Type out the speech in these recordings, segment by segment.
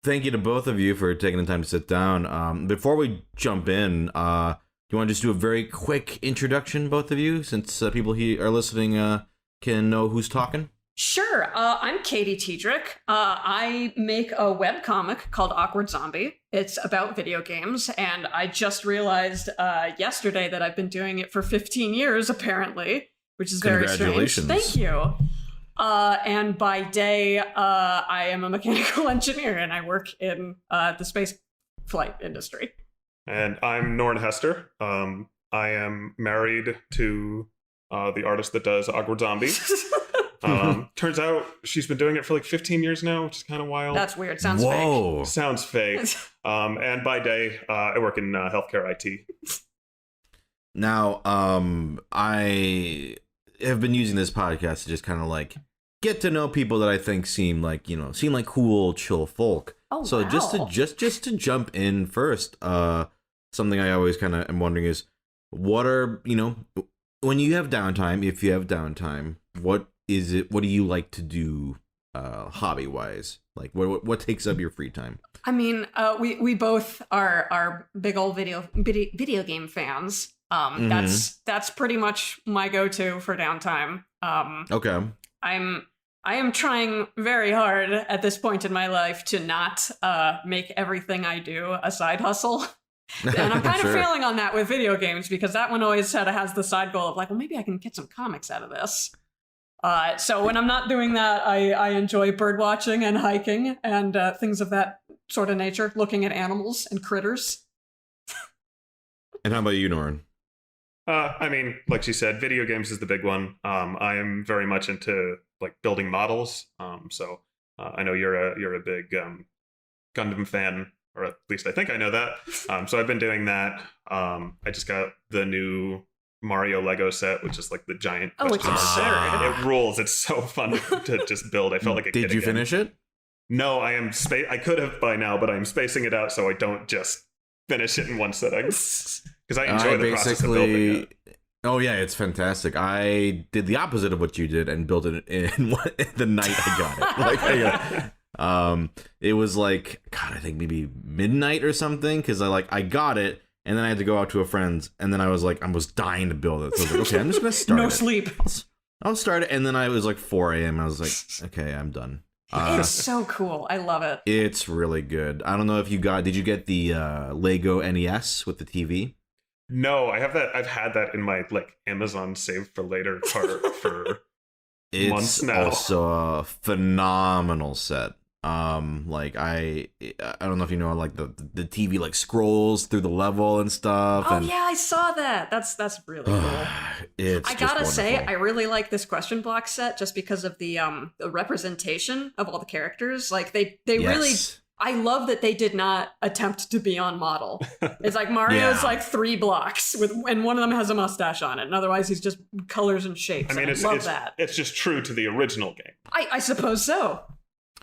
thank you to both of you for taking the time to sit down. Before we jump in, you want to just do a very quick introduction, both of you, since people here are listening can know who's talking? Sure. I'm Katie TIEDRICH. I make a webcomic called Awkward Zombie. It's about video games, and I just realized yesterday that I've been doing it for 15 years, apparently, which is very strange. Congratulations. Thank you. And by day, I am a mechanical engineer, and I work in the space flight industry. And I'm Norrin HESTER. I am married to the artist that does Awkward Zombie. Turns out she's been doing it for like 15 years now, which is kind of wild. That's weird. Sounds Whoa. fake. Sounds fake. And by day, I work in healthcare IT. Now, I have been using this podcast to just kind of like get to know people that I think seem like cool, chill folk. Oh, so wow. just to jump in first, something I always kind of am wondering is, what are, when you have downtime, if you have downtime, what do you like to do hobby wise? Like what takes up your free time? I mean, we both are big old video game fans. That's pretty much my go-to for downtime. Okay. I am trying very hard at this point in my life to not make everything I do a side hustle. And I'm kind of failing on that with video games, because that one always has the side goal of like, well, maybe I can get some comics out of this. So when I'm not doing that, I enjoy bird watching and hiking and things of that sort of nature, looking at animals and critters. And how about you, Norrin? I mean, like she said, video games is the big one. I am very much into like building models. So I know you're a big Gundam fan, or at least I think I know that. So I've been doing that. I just got the new Mario Lego set, which is like the giant. Oh, it's absurd. It rules. It's so fun to just build. I felt like a kid. Did you finish it? No, I could have by now, but I'm spacing it out so I don't just finish it in one sitting. Because I enjoy the process of building it. Oh yeah, it's fantastic. I did the opposite of what you did and built it in the night I got it. It was like, God, I think maybe midnight or something, because I got it. And then I had to go out to a friend's, and then I was dying to build it. So I was like, okay, I'm just going to start No it. sleep. I'll start it, and then I was like 4 a.m. I was like, okay, I'm done. It's so cool. I love it. It's really good. I don't know if did you get the Lego NES with the TV? No, I have that. I've had that in my like Amazon save for later cart for months now. It's also a phenomenal set. I don't know if you know, like the TV like scrolls through the level and stuff. Oh yeah, I saw that. That's really cool. I gotta say, I really like this question block set just because of the representation of all the characters. Like they really. I love that they did not attempt to be on model. It's like Mario's like 3 blocks and one of them has a mustache on it, and otherwise he's just colors and shapes. I love that. It's just true to the original game. I suppose so.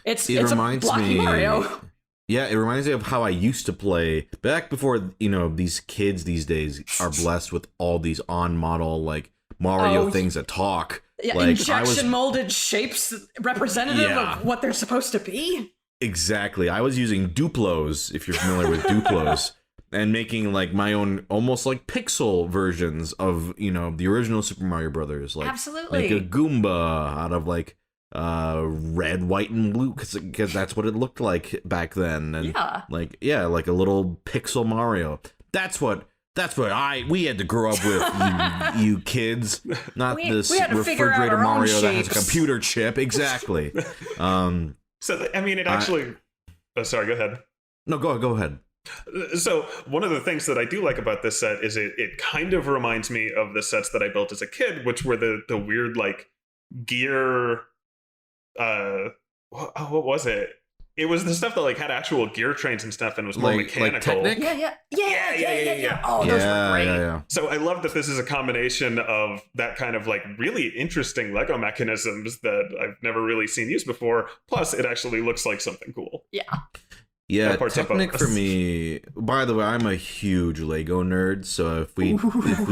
It reminds a blocky me, Mario. Yeah, it reminds me of how I used to play back before, these kids these days are blessed with all these on-model, like, Mario things that talk. Yeah, like, injection-molded shapes representative of what they're supposed to be. Exactly. I was using Duplos, if you're familiar with Duplos, and making, like, my own almost, like, pixel versions of, the original Super Mario Brothers. Like, absolutely. Like a Goomba out of, like, red, white, and blue, because that's what it looked like back then. And like a little pixel Mario. That's what we had to grow up with, you kids, not this refrigerator Mario that has a computer chip. Exactly. So I mean, it actually. Sorry, go ahead. No, go ahead. So one of the things that I do like about this set is it kind of reminds me of the sets that I built as a kid, which were the weird like gear. What was it? It was the stuff that like had actual gear trains and stuff and was more mechanical. Like Yeah. Oh, those were great. Yeah. So I love that this is a combination of that kind of like really interesting Lego mechanisms that I've never really seen used before. Plus, it actually looks like something cool. Yeah, Technic for me. By the way, I'm a huge Lego nerd, so if we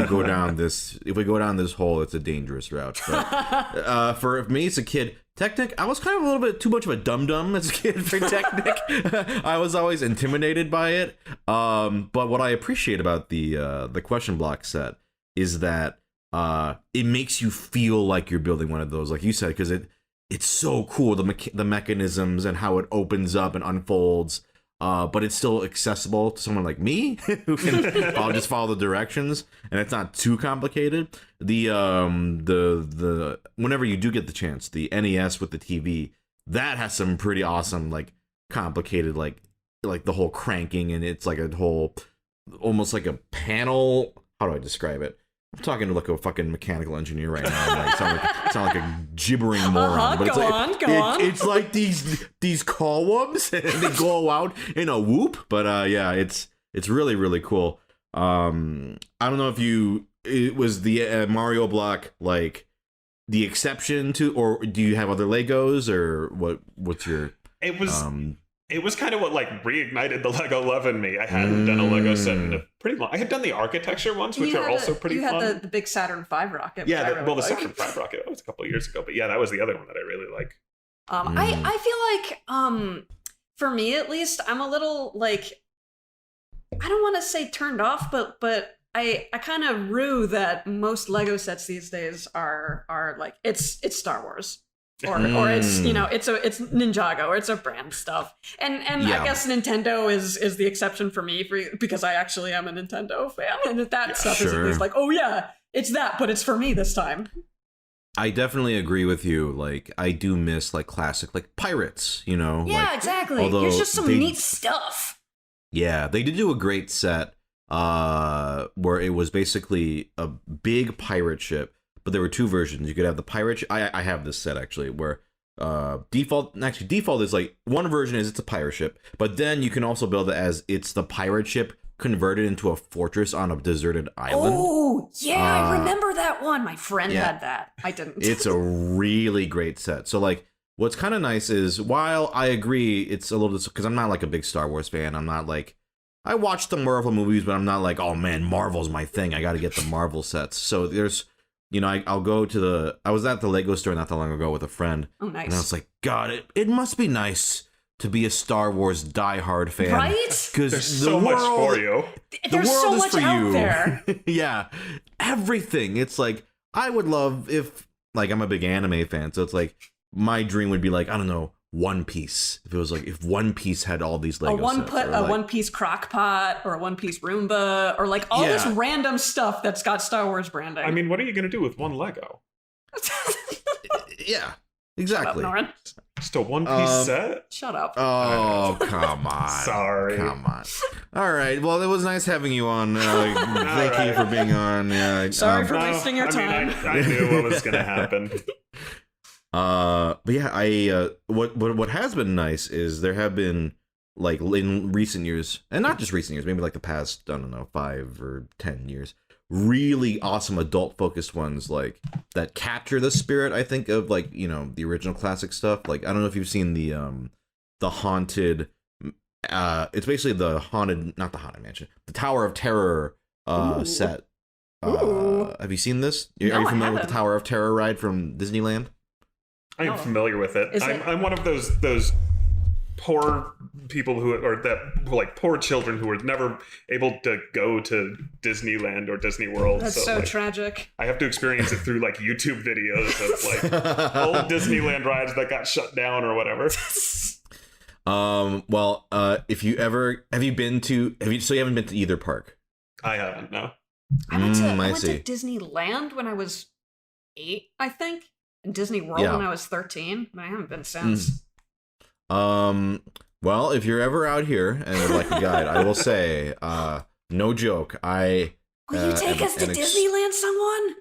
go down this hole, it's a dangerous route. But for me as a kid, Technic, I was kind of a little bit too much of a dum-dum as a kid for Technic. I was always intimidated by it. But what I appreciate about the question block set is that it makes you feel like you're building one of those, like you said, because it's so cool, the mechanisms and how it opens up and unfolds. But it's still accessible to someone like me who can I'll just follow the directions, and it's not too complicated. The whenever you do get the chance, the NES with the TV, that has some pretty awesome, like, complicated, like the whole cranking, and it's like a whole, almost like a panel. How do I describe it? I'm talking to like a fucking mechanical engineer right now. Like, sound like a gibbering moron. But go on. It's like these columns, and they go out in a whoop. But yeah, it's really, really cool. I don't know if it was the Mario block like the exception to, or do you have other Legos, or what's your? It was kind of what like reignited the Lego love in me. I hadn't done a Lego set in a pretty long. I had done the architecture ones, which are also pretty fun. You had the big Saturn V rocket. Yeah, the Saturn V rocket. That was a couple of years ago, but yeah, that was the other one that I really like. I feel like for me at least, I'm a little like, I don't want to say turned off, but I kind of rue that most Lego sets these days are like it's Star Wars. Or it's, you know, it's Ninjago, or it's a brand stuff, and yeah. I guess Nintendo is the exception for me because I actually am a Nintendo fan, and that stuff is at least like, oh yeah, it's that, but it's for me this time. I definitely agree with you. Like, I do miss like classic like Pirates, you know. Yeah, like, exactly. There's just some neat stuff. Yeah, they did do a great set where it was basically a big pirate ship. But there were two versions. You could have the pirate. I have this set actually, where default is like, one version is it's a pirate ship, but then you can also build it as it's the pirate ship converted into a fortress on a deserted island. Oh yeah, I remember that one. My friend had that. I didn't. It's a really great set. So like, what's kind of nice is, while I agree it's a little, because I'm not like a big Star Wars fan. I'm not like, I watch the Marvel movies, but I'm not like, oh man, Marvel's my thing. I got to get the Marvel sets. So there's. You know, I'll go to I was at the Lego store not that long ago with a friend. Oh, nice. And I was like, God, it must be nice to be a Star Wars diehard fan. Right? Because there's so much for you. There's so much out there. Yeah. Everything. It's like, I would love if, like, I'm a big anime fan. So it's like, my dream would be like, I don't know, One Piece. If it was like, if One Piece had all these Lego sets. A One Piece crock pot, or a One Piece Roomba, or like all this random stuff that's got Star Wars branding. I mean, what are you going to do with one Lego? Yeah, exactly. Shut up, Norrin. Just a One Piece set? Shut up. Oh, come on. Sorry. Come on. All right. Well, it was nice having you on. Thank you for being on. Sorry for wasting your time. I knew what was going to happen. But yeah, what has been nice is there have been, like, in recent years, and not just recent years, maybe like the past, I don't know, 5 or 10 years, really awesome adult focused ones, like, that capture the spirit, I think, of, like, you know, the original classic stuff. Like, I don't know if you've seen the haunted, it's basically the haunted, not the haunted mansion, the Tower of Terror set. Have you seen this? No, are you familiar with the Tower of Terror ride from Disneyland? I am familiar with it. I'm one of those poor people like poor children who were never able to go to Disneyland or Disney World. That's so like, tragic. I have to experience it through like YouTube videos of like old Disneyland rides that got shut down or whatever. Well, if you ever so you haven't been to either park? I haven't, no. I went to Disneyland when I was 8, I think. In Disney World when I was 13, but I haven't been since. Well, if you're ever out here and would like a guide, I will say, no joke, will you take us to Disneyland, someone?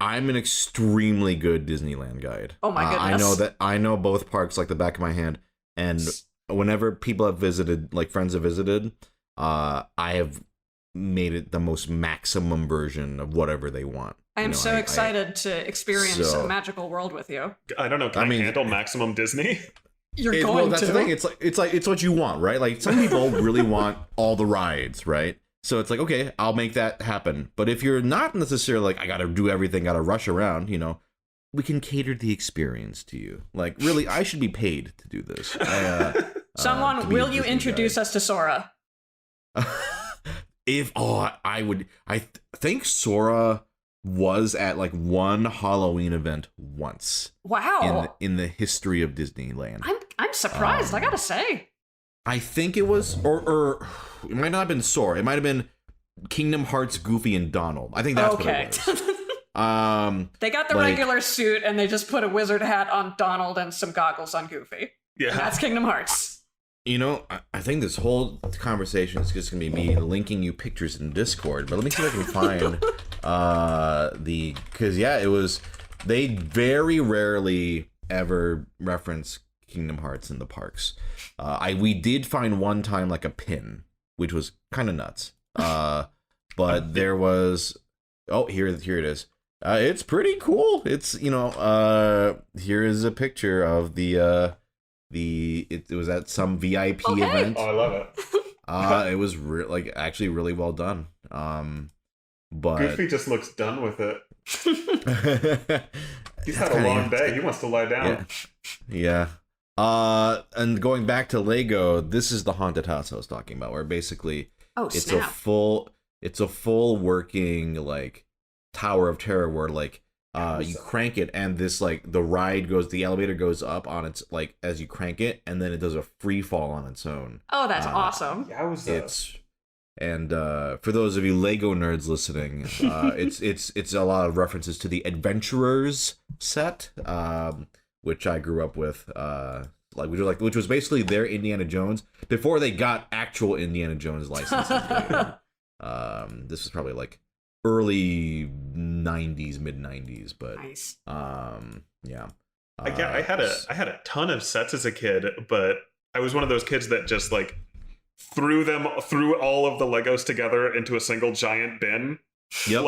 I'm an extremely good Disneyland guide. Oh my goodness. I know both parks like the back of my hand, and whenever people have visited, like friends have visited, I have made it the most maximum version of whatever they want. I am so excited to experience a magical world with you. I don't know. Can I handle maximum Disney? That's the thing. It's what you want, right? Like, some people really want all the rides, right? So it's like, okay, I'll make that happen. But if you're not necessarily like, I got to do everything, got to rush around, you know, we can cater the experience to you. Like, really, I should be paid to do this. Someone, will you introduce us to Sora? I think Sora was at like one Halloween event once. Wow. In the history of Disneyland. I'm surprised, I gotta say. I think it was, or it might not have been Sora. It might have been Kingdom Hearts, Goofy, and Donald. I think that's what it was. They got the regular suit and they just put a wizard hat on Donald and some goggles on Goofy. Yeah. And that's Kingdom Hearts. You know, I think this whole conversation is just going to be me linking you pictures in Discord, but let me see if I can find because it was, they very rarely ever reference Kingdom Hearts in the parks. We did find one time like a pin, which was kind of nuts. But there was, here it is. It's pretty cool. It's, here is a picture of it was at some VIP event. Oh, I love it. It was actually really well done. But Goofy just looks done with it. He's had a long day. He wants to lie down. Yeah. And going back to Lego, this is the haunted house I was talking about, where basically it's a full working like Tower of Terror where like you crank it and this like the elevator goes up on its like as you crank it and then it does a free fall on its own. Oh, that's awesome. And for those of you Lego nerds listening, it's a lot of references to the Adventurers set, which I grew up with, which was basically their Indiana Jones before they got actual Indiana Jones licenses. This was probably like early 90s, mid 90s, but nice. Yeah. I had a ton of sets as a kid, but I was one of those kids that just like threw all of the Legos together into a single giant bin. Yep.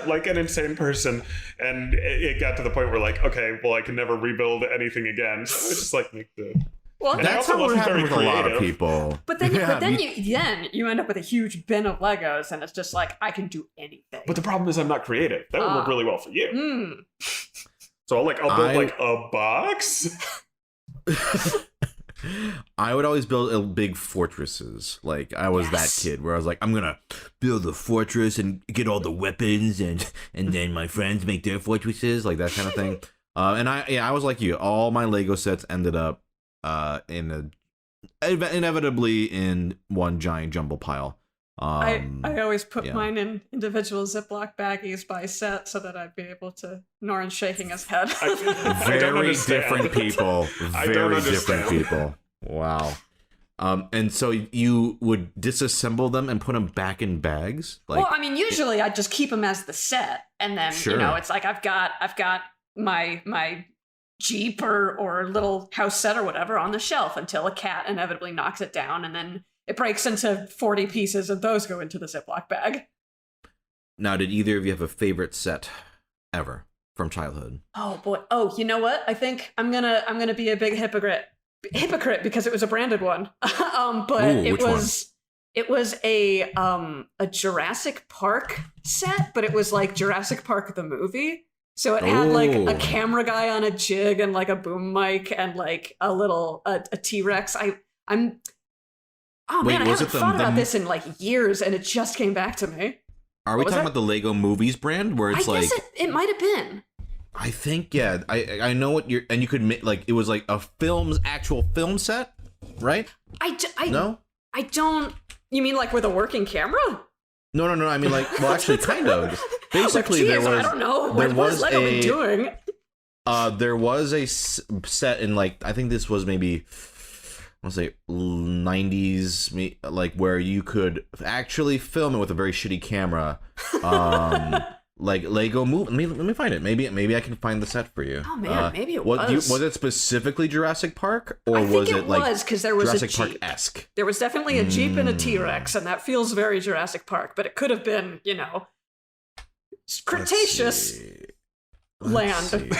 Like an insane person, and it got to the point where like, okay, well, I can never rebuild anything again. So it's just like make the. Well, that's how it happened with a lot of people. But then, you end up with a huge bin of Legos, and it's just like I can do anything. But the problem is I'm not creative. That would work really well for you. So I'll build a box. I would always build big fortresses. Like I was that kid where I was like, I'm gonna build a fortress and get all the weapons, and then my friends make their fortresses, like that kind of thing. And I was like you. All my Lego sets ended up inevitably in one giant jumble pile. I always put mine in individual Ziploc baggies by set so that I'd be able to. Norrin's shaking his head. Very different people. Very different people. Wow. And so you would disassemble them and put them back in bags? Well, I mean, usually I'd just keep them as the set, and then it's like I've got my Jeep or little house set or whatever on the shelf until a cat inevitably knocks it down, and then it breaks into 40 pieces, and those go into the Ziploc bag. Now, did either of you have a favorite set ever from childhood? Oh boy! Oh, you know what? I think I'm gonna be a big hypocrite because it was a branded one. It was a Jurassic Park set, but it was like Jurassic Park the movie. So it had like a camera guy on a jig and like a boom mic and like a T-Rex. I haven't thought about this in like years, and it just came back to me. Are we talking about the Lego Movies brand where it's guess it might have been. I think I know what you're, and you could make like it was like a actual film set, right? No, I don't. You mean like with a working camera? No. I mean like, well, actually, kind of. Basically, there was. I don't know. What was Lego been doing? There was a set in like I think this was maybe. I'll say 90s, like where you could actually film it with a very shitty camera, like Lego movie. Let me find it. Maybe I can find the set for you. Oh man, maybe it was. Was it specifically Jurassic Park, or was it like because there was Jurassic a Jeep. Park-esque? There was definitely a Jeep and a T-Rex, and that feels very Jurassic Park. But it could have been, Cretaceous land.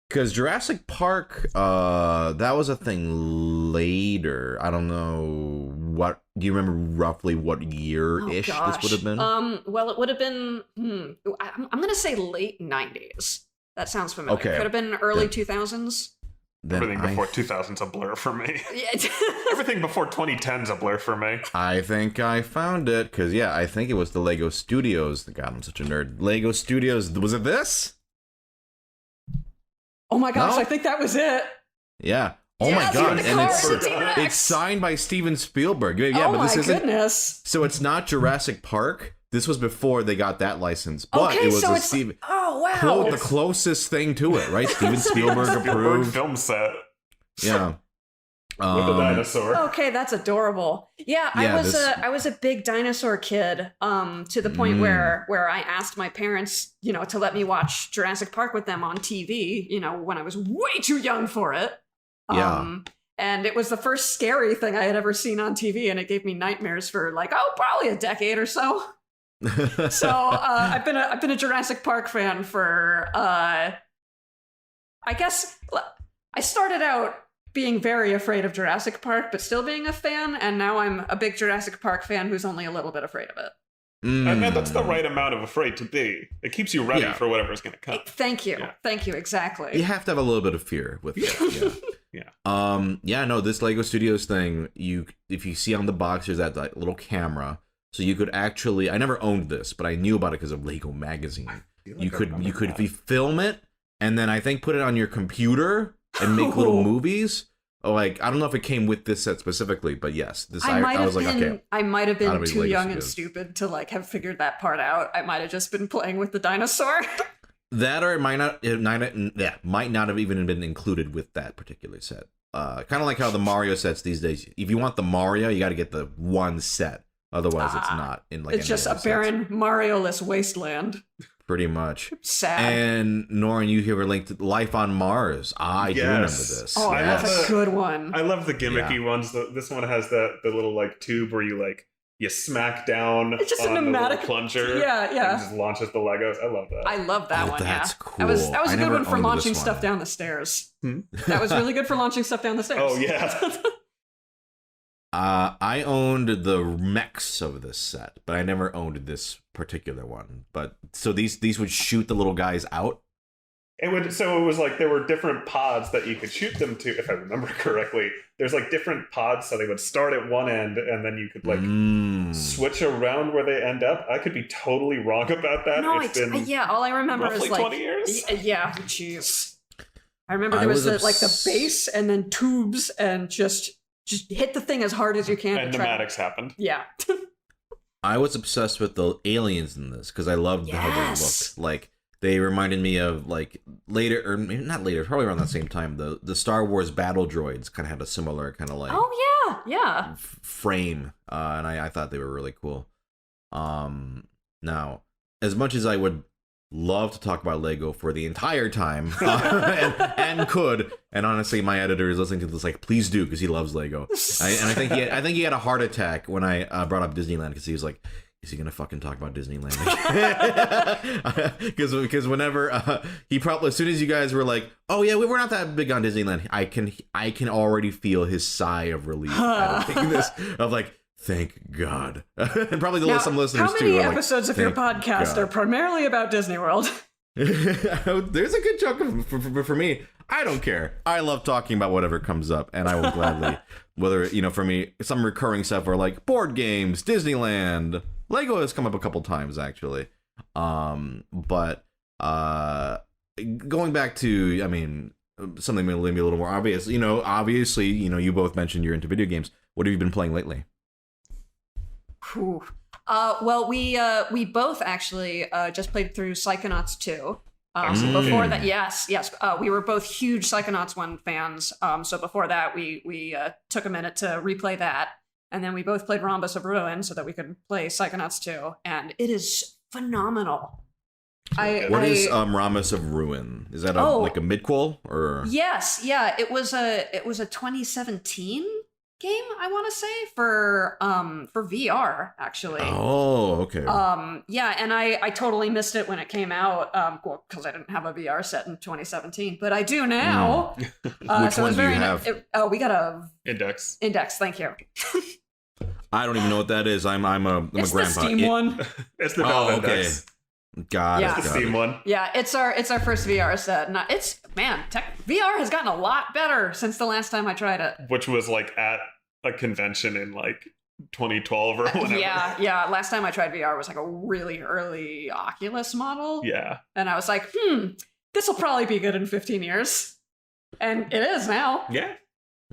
Because Jurassic Park, that was a thing later. I don't know what? Do you remember roughly what year-ish this would have been? Well, it would have been. I'm gonna say late 90s. That sounds familiar. Okay. Could have been early 2000s. Everything before 2000's a blur for me. Everything before 2010's a blur for me. I think I found it, because, yeah, I think it was the Lego Studios that got him such a nerd. Lego Studios, was it this? Oh my gosh, No? I think that was it. Yeah. Oh my god, and it's signed by Steven Spielberg. Yeah, but this isn't. Goodness. So it's not Jurassic Park. This was before they got that license, but it was a Steven. Oh wow, the closest thing to it, right? Steven Spielberg approved film set. Yeah. With a dinosaur. Okay, that's adorable. Yeah, I was a big dinosaur kid, to the point where I asked my parents, to let me watch Jurassic Park with them on TV, when I was way too young for it. Yeah. And it was the first scary thing I had ever seen on TV, and it gave me nightmares for probably a decade or so. So I've been a Jurassic Park fan for I guess I started out being very afraid of Jurassic Park, but still being a fan, and now I'm a big Jurassic Park fan who's only a little bit afraid of it. And that's the right amount of afraid to be. It keeps you ready for whatever's going to come. Thank you. Thank you, exactly. You have to have a little bit of fear with it. Yeah. This Lego Studios thing, if you see on the box, there's that little camera. So you could actually, I never owned this, but I knew about it because of Lego Magazine. You could film it, and then I think put it on your computer and make little movies. I don't know if it came with this set specifically, but yes, I was like, okay. I might have been too young and stupid to have figured that part out. I might have just been playing with the dinosaur. That, or it might not have even been included with that particular set. Kind of like how the Mario sets these days. If you want the Mario, you got to get the one set. Otherwise, it's not in it's just a barren Mario-less wasteland. Pretty much. Sad. And Norrin, you here were linked to Life on Mars. I do remember this. Oh, that's a good one. I love the gimmicky ones. This one has the little tube where you smack down it's just on a pneumatic the plunger. Yeah. And it just launches the Legos. I love that. I love that one. That's cool. That was a good one for launching stuff down the stairs. That was really good for launching stuff down the stairs. Oh yeah. I owned the mechs of this set, but I never owned this particular one. But so these would shoot the little guys out. It was there were different pods that you could shoot them to, if I remember correctly. There's different pods, so they would start at one end, and then you could switch around where they end up. I could be totally wrong about that. No, it's been all I remember is 20 years. Yeah, jeez. I remember there was the base and then tubes and just hit the thing as hard as you can. And pneumatics happened. Yeah. I was obsessed with the aliens in this because I loved how they looked. They reminded me of later, or maybe not later, probably around that same time. The Star Wars battle droids kind of had a similar kind of frame, and I thought they were really cool. Now, as much as I would love to talk about Lego for the entire time, and could, and honestly, my editor is listening to this please do, because he loves Lego. I think he had a heart attack when I brought up Disneyland, because he was like, is he gonna fucking talk about Disneyland? Because whenever he probably, as soon as you guys were like, oh yeah, we're not that big on Disneyland, I can already feel his sigh of relief editing this, of thank God. And probably some listeners too. How many episodes of your podcast are primarily about Disney World? There's a good chunk of for me. I don't care. I love talking about whatever comes up, and I will gladly, whether, for me, some recurring stuff are board games, Disneyland, Lego has come up a couple times, actually. But going back to, something maybe a little more obvious, obviously, you both mentioned you're into video games. What have you been playing lately? Well, we both actually just played through Psychonauts 2. So before that, yes, we were both huge Psychonauts 1 fans. So before that, we took a minute to replay that. And then we both played Rhombus of Ruin so that we could play Psychonauts 2. And it is phenomenal. What is Rhombus of Ruin? Is that a midquel or? Yes, yeah. It was a 2017 game, I want to say, for VR, actually. Oh, okay. Yeah, and I totally missed it when it came out, because I didn't have a VR set in 2017, but I do now. Which one do you have? We got a Index. Index, thank you. I don't even know what that is. I'm a it's grandpa. The Steam one. It's the Valve Index. Got it. It's the Steam one. Yeah, it's our first VR set. And VR has gotten a lot better since the last time I tried it. Which was like at a convention in like 2012 or whatever. Yeah. Last time I tried VR was like a really early Oculus model. Yeah. And I was like, this will probably be good in 15 years. And it is now. Yeah.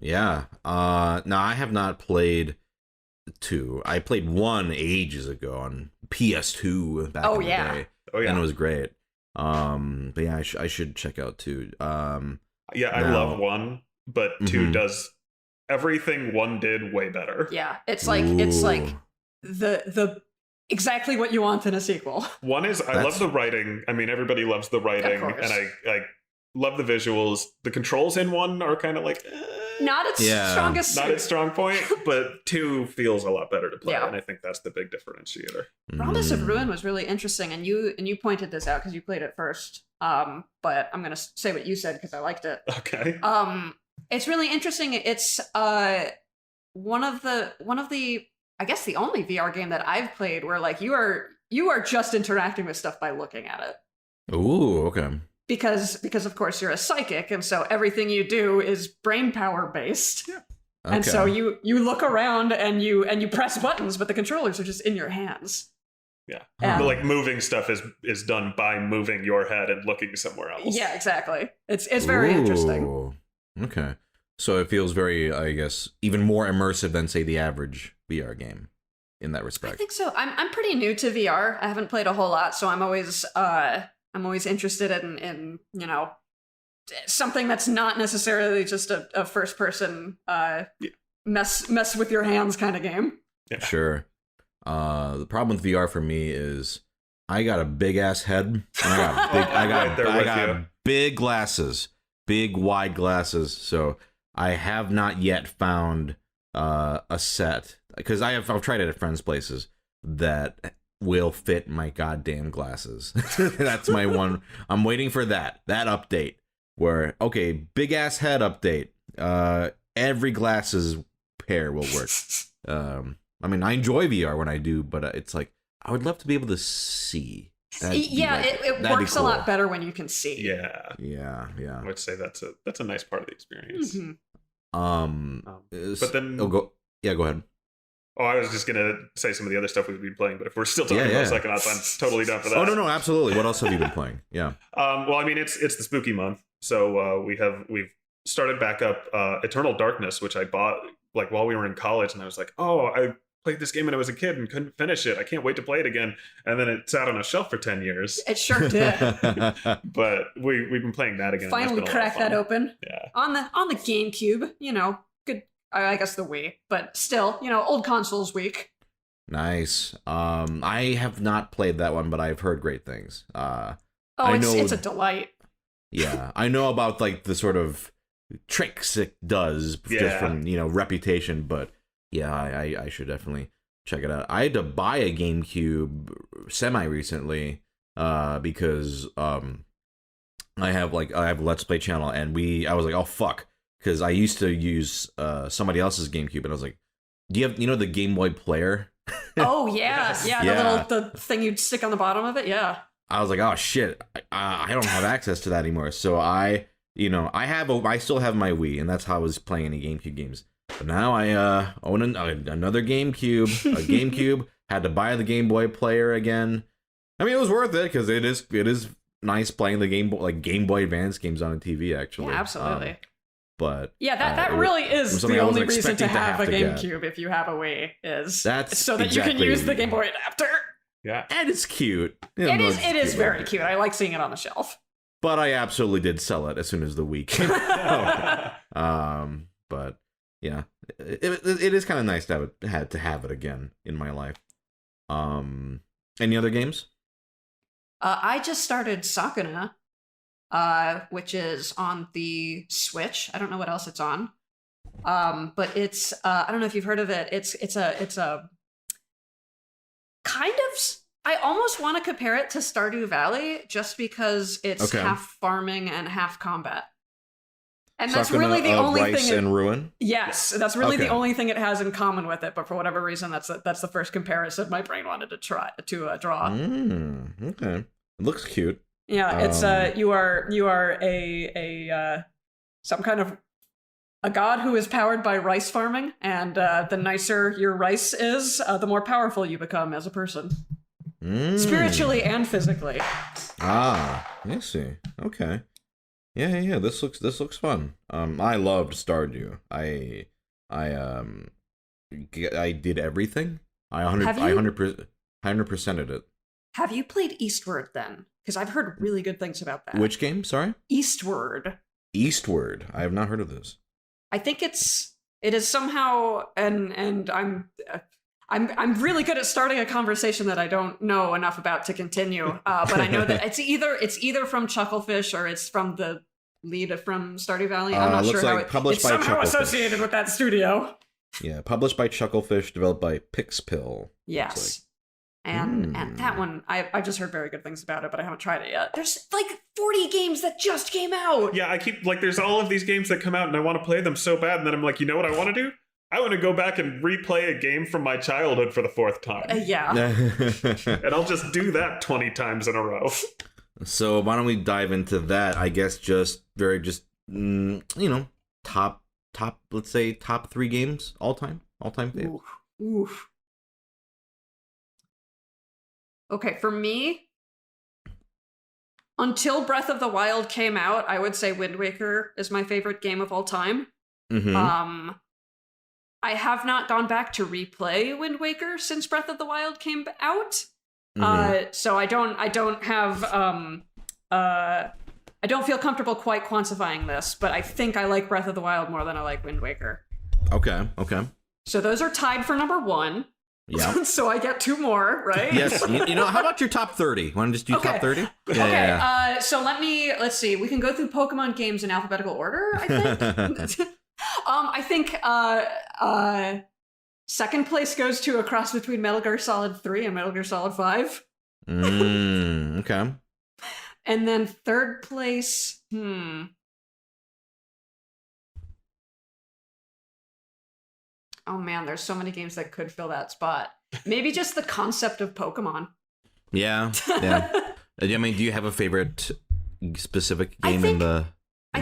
Yeah. No, I have not played 2. I played 1 ages ago on PS2 back in the day. Oh yeah. And it was great. But yeah, I should check out 2. I love 1, but 2 does everything 1 did way better. Yeah. It's like the exactly what you want in a sequel. 1 is I love the writing. I mean, everybody loves the writing, and I love the visuals. The controls in 1 are kind of like not its strongest, not its strong point, but 2 feels a lot better to play, and I think that's the big differentiator. Promise of Ruin was really interesting, and you pointed this out because you played it first. But I'm gonna say what you said because I liked it. Okay. It's really interesting. It's one of the I guess the only VR game that I've played where like you are just interacting with stuff by looking at it. Ooh, okay. Because of course you're a psychic, and so everything you do is brain power based. Yeah. Okay. And so you look around and you press buttons, but the controllers are just in your hands. Yeah. Like moving stuff is done by moving your head and looking somewhere else. Yeah, exactly. It's very interesting. Okay. So it feels very, I guess, even more immersive than say the average VR game in that respect. I think so. I'm pretty new to VR. I haven't played a whole lot, so I'm always interested in something that's not necessarily just a first person mess with your hands kind of game. Yeah. Sure. The problem with VR for me is I got a big ass head and I got big glasses, big wide glasses. So I have not yet found a set because I've tried it at friends' places that will fit my goddamn glasses. That's my one. I'm waiting for that update where big ass head update. Every glasses pair will work. I mean, I enjoy VR when I do, but it's like I would love to be able to see. It works a lot better when you can see. Yeah. I would say that's a nice part of the experience. Mm-hmm. But then go ahead. Oh, I was just gonna say some of the other stuff we've been playing, but if we're still talking about Psychonauts, I'm totally down for that. Oh no, absolutely. What else have you been playing? Yeah. Well, I mean, it's the spooky month, so we've started back up Eternal Darkness, which I bought like while we were in college, and I was like, oh, I played this game when I was a kid and couldn't finish it. I can't wait to play it again. And then it sat on a shelf for 10 years. It sure did. But we've been playing that again. Finally cracked that open. Yeah. On the GameCube, good. I guess the Wii, but still, old consoles week. Nice. I have not played that one, but I've heard great things. It's a delight. Yeah, I know about like the sort of tricks it does just from reputation, but yeah, I should definitely check it out. I had to buy a GameCube semi recently because I have a Let's Play channel, and I was like, oh fuck. Because I used to use somebody else's GameCube, and I was like, "Do you have the Game Boy Player?" Oh yeah, the thing you'd stick on the bottom of it. Yeah. I was like, "Oh shit, I don't have access to that anymore." So I still have my Wii, and that's how I was playing any GameCube games. But now I own another GameCube. A GameCube. Had to buy the Game Boy Player again. I mean, it was worth it because it is nice playing the Game Boy Advance games on a TV. Actually, yeah, absolutely. But yeah, that really is the only reason to have a GameCube if you have a Wii is so that you can use the Game Boy adapter. Yeah, and it's cute. It is very cute. I like seeing it on the shelf. But I absolutely did sell it as soon as the Wii came out. But yeah, it is kind of nice to have it again in my life. Any other games? I just started Sakuna. Which is on the Switch. I don't know what else it's on. But it's I don't know if you've heard of it. It's a kind of, I almost want to compare it to Stardew Valley just because it's half farming and half combat. And that's really the only Rice thing. And Ruin? Yes, that's really the only thing it has in common with it. But for whatever reason, that's the first comparison my brain wanted to draw. Okay, it looks cute. Yeah, it's you are a some kind of a god who is powered by rice farming, and the nicer your rice is, the more powerful you become as a person, spiritually and physically. I see. Okay. Yeah. This looks fun. I loved Stardew. I did everything. I 100%ed it. Have you played Eastward then? Because I've heard really good things about that. Which game? Sorry. Eastward. Eastward. I have not heard of this. I think it is somehow, and I'm really good at starting a conversation that I don't know enough about to continue. But I know that it's either from Chucklefish or it's from the lead from Stardew Valley. I'm not sure how it's somehow associated with that studio. Yeah, published by Chucklefish, developed by Pixpill. Yes. And that one, I've just heard very good things about it, but I haven't tried it yet. There's like 40 games that just came out. Yeah, I keep, like, there's all of these games that come out and I want to play them so bad, and then I'm like, you know what I want to do? I want to go back and replay a game from my childhood for the 4th time. Yeah. And I'll just do that 20 times in a row. So why don't we dive into that? I guess top, let's say top 3 games all time favorite. Oof. Okay, for me, until Breath of the Wild came out, I would say Wind Waker is my favorite game of all time. Mm-hmm. I have not gone back to replay Wind Waker since Breath of the Wild came out. Mm-hmm. So I don't have I don't feel comfortable quite quantifying this, but I think I like Breath of the Wild more than I like Wind Waker. Okay. So those are tied for number 1. Yeah. So I get 2 more, right? Yes. How about your top 30? Want to just do top 30? Okay. So let's see. We can go through Pokemon games in alphabetical order, I think. I think second place goes to a cross between Metal Gear Solid 3 and Metal Gear Solid 5. Okay. And then third place, oh man, there's so many games that could fill that spot. Maybe just the concept of Pokemon. Yeah. I mean, do you have a favorite specific game in the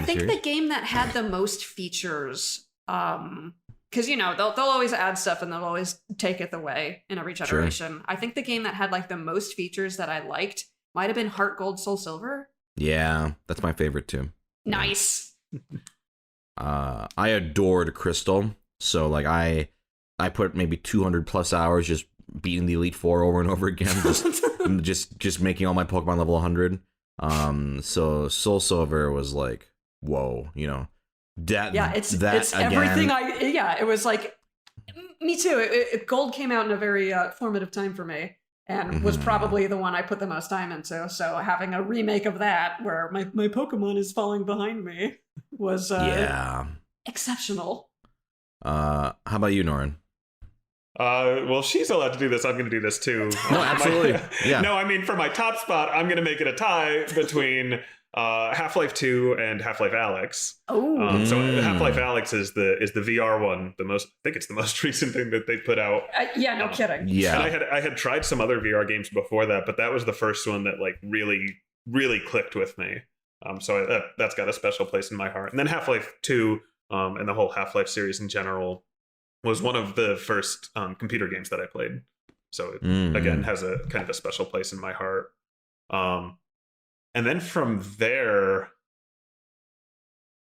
series? The game that had the most features, because they'll always add stuff and they'll always take it away in every generation. Sure. I think the game that had like the most features that I liked might have been Heart Gold Soul Silver. Yeah, that's my favorite too. Nice. I adored Crystal. So like I put maybe 200 plus hours just beating the Elite Four over and over again, just making all my Pokemon level 100. So Soul Silver was like, whoa, it's everything. It was like, me too. Gold came out in a very formative time for me, and was probably the one I put the most time into. So having a remake of that, where my Pokemon is falling behind me, was exceptional. How about you, Norrin? Well, she's allowed to do this. I'm going to do this too. No, absolutely. No, I mean, for my top spot, I'm going to make it a tie between Half-Life 2 and Half-Life Alyx. Oh, so Half-Life Alyx is the VR one. I think it's the most recent thing that they put out. No kidding. Yeah, and I had tried some other VR games before that, but that was the first one that like really clicked with me. So that's got a special place in my heart. And then Half-Life 2 and the whole Half-Life series in general was one of the first computer games that I played. So it, again, has a kind of a special place in my heart. And then from there,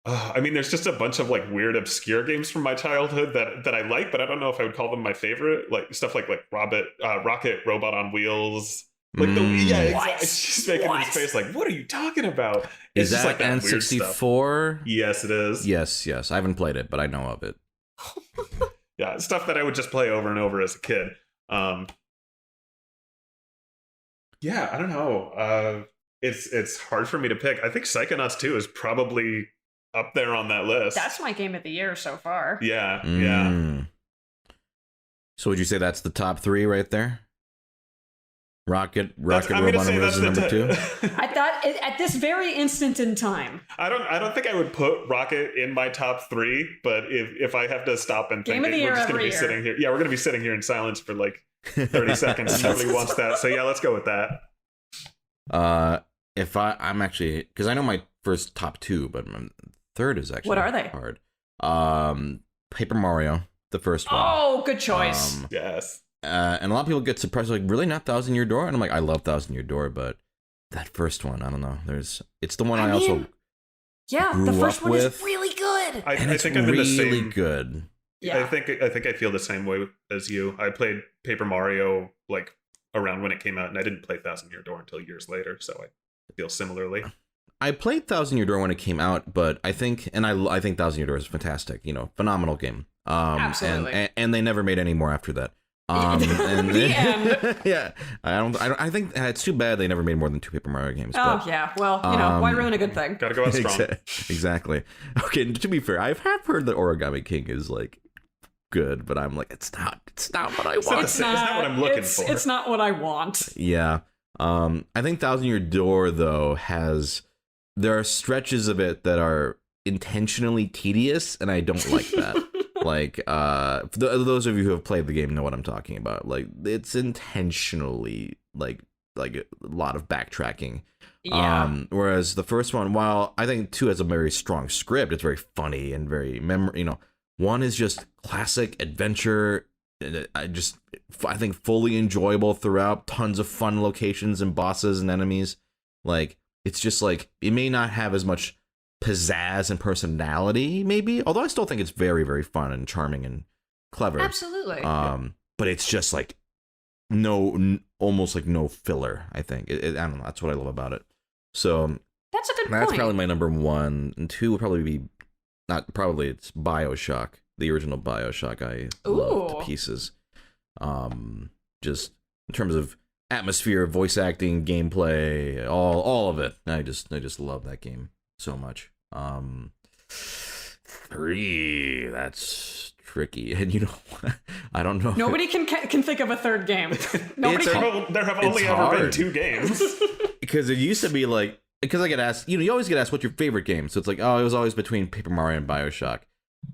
I mean, there's just a bunch of like weird, obscure games from my childhood that I like, but I don't know if I would call them my favorite. Like stuff like Rocket Robot on Wheels. Like it's just making this face like, what are you talking about? Is that like that N64? Yes, it is. Yes. I haven't played it, but I know of it. Yeah, stuff that I would just play over and over as a kid. Yeah, I don't know. It's hard for me to pick. I think Psychonauts 2 is probably up there on that list. That's my game of the year so far. Yeah. So would you say that's the top 3 right there? Rocket Robot and Wheels is number 2. I thought at this very instant in time. I don't think I would put Rocket in my top 3, but if I have to stop and think, we're just going to be sitting here. Yeah, we're going to be sitting here in silence for like 30 seconds. And nobody wants that. So yeah, let's go with that. If I'm actually, because I know my first top 2, but my third is actually what are they? Hard. Paper Mario, the first one. Oh, good choice. Yes. And a lot of people get surprised, like, really, not Thousand Year Door? And I'm like, I love Thousand Year Door, but that first one, I don't know. It's the one I also grew the first up one with. is really good. I think it's I'm in really the same. Good. Yeah. I think I feel the same way as you. I played Paper Mario like around when it came out, and I didn't play Thousand Year Door until years later, so I feel similarly. I played Thousand Year Door when it came out, but I think Thousand Year Door is fantastic. Phenomenal game. Absolutely. And they never made any more after that. And the end. Yeah, I think it's too bad they never made more than 2 Paper Mario games. Oh yeah, well, why ruin a good thing? Gotta go out strong. Exactly. Okay, to be fair, I have heard that Origami King is like good, but I'm like, it's not what I want. It's not what I'm looking for. It's not what I want. Yeah. I think Thousand Year Door though there are stretches of it that are intentionally tedious, and I don't like that. Like, those of you who have played the game know what I'm talking about. Like, it's intentionally like a lot of backtracking. Yeah. Whereas the first one, while I think 2 has a very strong script, it's very funny and very 1 is just classic adventure. I think fully enjoyable throughout. Tons of fun locations and bosses and enemies. Like, it's just like, it may not have as much pizzazz and personality, maybe, although I still think it's very, very fun and charming and clever. Absolutely. But it's just like almost like no filler. I think I don't know. That's what I love about it. So that's a good point. That's probably my number 1, and 2 would probably be it's BioShock, the original BioShock. I love to pieces. Just in terms of atmosphere, voice acting, gameplay, all of it. I just love that game so much. 3, that's tricky, and I don't know. Nobody can think of a third game. There have only ever been 2 games. Because it used to be like, because I get asked, you always get asked what's your favorite game, so it's like, oh, it was always between Paper Mario and BioShock.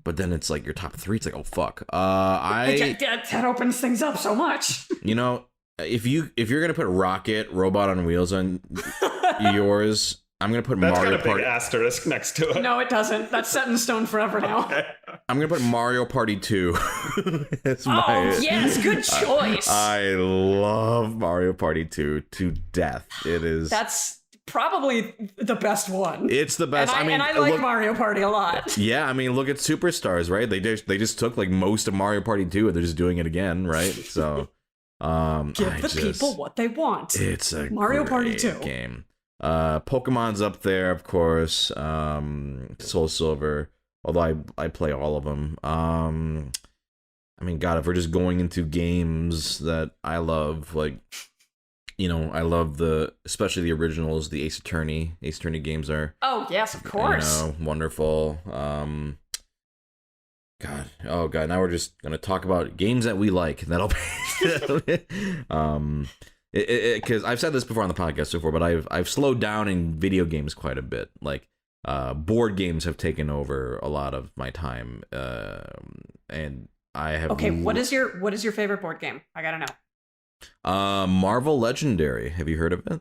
But then it's like your top 3. It's like, oh fuck, that opens things up so much. If you're gonna put Rocket Robot on Wheels on yours, I'm gonna put That's Mario got a big asterisk next to it. No, it doesn't. That's set in stone forever now. Okay. I'm gonna put Mario Party 2. Yes, good choice. I love Mario Party 2 to death. It is. That's probably the best one. It's the best. And I like Mario Party a lot. Yeah, I mean, look at Superstars, right? They just took like most of Mario Party 2 and they're just doing it again, right? So, give the people what they want. It's a Mario Party great 2 game. Pokemon's up there, of course. Soul Silver, although I play all of them. I mean, God, if we're just going into games that I love, like, I love especially the originals, the Ace Attorney games are. Oh yes, of course. Wonderful. God, now we're just gonna talk about games that we like. That'll be. Because I've said this before on the podcast before, but I've slowed down in video games quite a bit. Like, board games have taken over a lot of my time, and I have. Okay, what is your favorite board game? I gotta know. Marvel Legendary. Have you heard of it?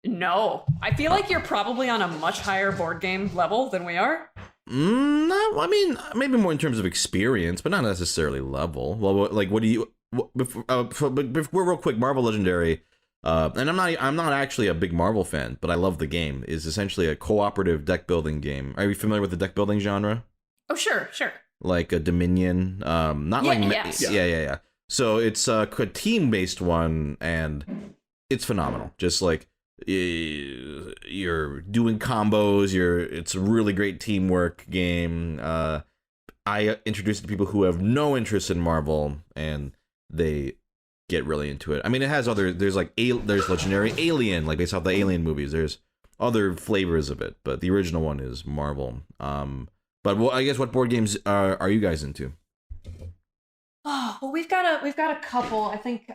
No, I feel like you're probably on a much higher board game level than we are. No, I mean, maybe more in terms of experience, but not necessarily level. Well, like, what do you? Before, real quick, Marvel Legendary, and I'm not actually a big Marvel fan, but I love the game. Is essentially a cooperative deck building game. Are you familiar with the deck building genre? Oh, sure. Like a Dominion, yeah. So it's a team-based one, and it's phenomenal. Just like you're doing combos, it's a really great teamwork game. I introduce it to people who have no interest in Marvel, and they get really into it. I mean, it has there's Legendary Alien, like based off the Alien movies. There's other flavors of it, but the original one is Marvel. But I guess what board games are you guys into? Oh, well, we've got a couple. I think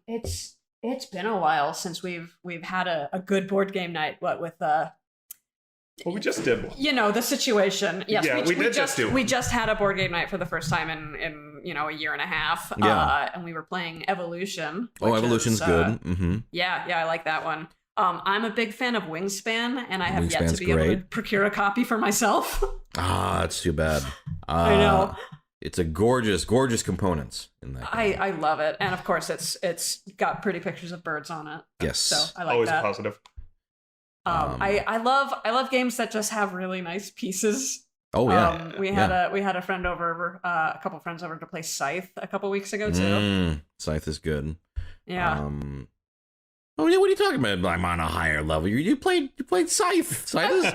it's It's been a while since we've had a good board game night. What with Well, we just did one. You know, the situation. Yes, yeah, we did just do one. We just had a board game night for the first time in a year and a half. Yeah. And we were playing Evolution. Oh, Evolution's good. Mm-hmm. Yeah, I like that one. I'm a big fan of Wingspan, and I have yet to be great. able to procure a copy for myself. That's too bad. I know. It's a gorgeous components in that game. I love it. And of course, it's got pretty pictures of birds on it. Yes. So I like Always that. positive. I love games that just have really nice pieces. Oh yeah. We had a friend over, a couple friends over to play Scythe a couple weeks ago too. Scythe is good. Yeah. What are you talking about? I'm on a higher level. You played Scythe. Scythe is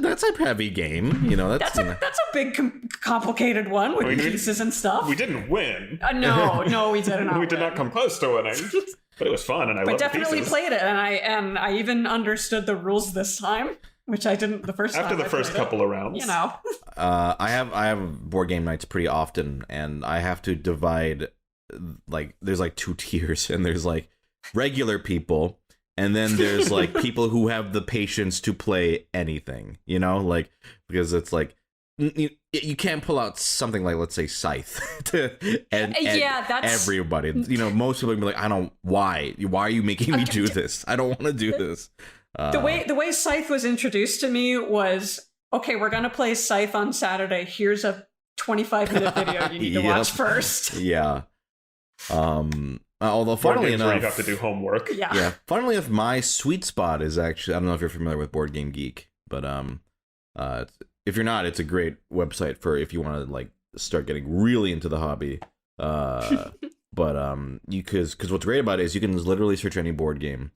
that's a heavy game. You know that's a big complicated one with pieces and stuff. We didn't win. No, we did not. We did not come close to winning. But it was fun, and I loved definitely pieces. played it, and I even understood the rules this time, which I didn't the first time. After the first couple of rounds, you know. I have board game nights pretty often, and I have to divide. Like, there's like 2 tiers, and there's like regular people, and then there's like people who have the patience to play anything, you know, like, because it's like you can't pull out something like, let's say, Scythe and that's everybody, you know, most people are gonna be like, why are you making me do this? I don't want to do this. The way Scythe was introduced to me was, okay, we're gonna play Scythe on Saturday, here's a 25-minute video you need to watch first. Yeah. Although funnily enough, you have to do homework. Yeah. Funnily enough, my sweet spot is actually, I don't know if you're familiar with Board Game Geek, but if you're not, it's a great website for if you want to like start getting really into the hobby. But because what's great about it is you can literally search any board game,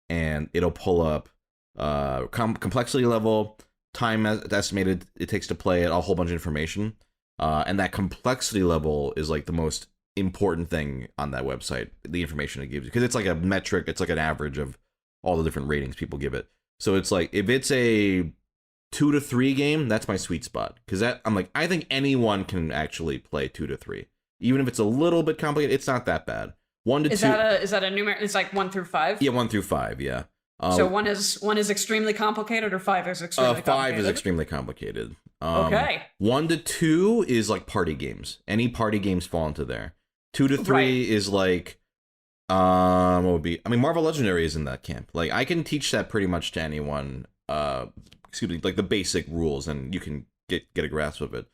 and it'll pull up complexity level, time estimated it takes to play it, a whole bunch of information, and that complexity level is like the most important thing on that website, the information it gives you, because it's like a metric, it's like an average of all the different ratings people give it. So it's like, if it's a 2 to 3 game, that's my sweet spot, because that, I'm like, I think anyone can actually play 2 to 3, even if it's a little bit complicated. It's not that bad. 1 to 2 is that a numeric? It's like 1 through 5. Yeah, 1 through 5. Yeah. So one is extremely complicated, or 5 is extremely complicated? 5 is extremely complicated. Okay. 1 to 2 is like party games. Any party games fall into there. 2 to 3 is like, what would be? I mean, Marvel Legendary is in that camp. Like, I can teach that pretty much to anyone. Like the basic rules, and you can get a grasp of it.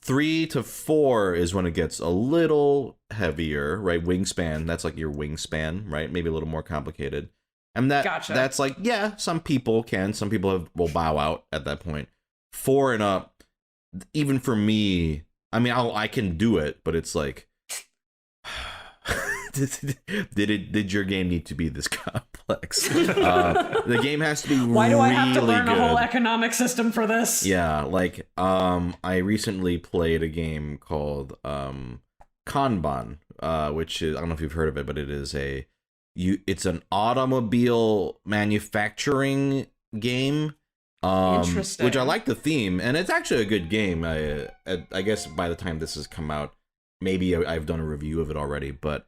3 to 4 is when it gets a little heavier, right? Wingspan, that's like your wingspan, right? Maybe a little more complicated. And that's like, yeah, some people will bow out at that point. 4 and up, even for me, I mean, I can do it, but it's like, did your game need to be this complex? The game has to be why do I have to learn good. A whole economic system for this? Yeah, like I recently played a game called Kanban, which is, I don't know if you've heard of it, but it is it's an automobile manufacturing game. Interesting. Which I like the theme, and it's actually a good game. I guess by the time this has come out, maybe I've done a review of it already, but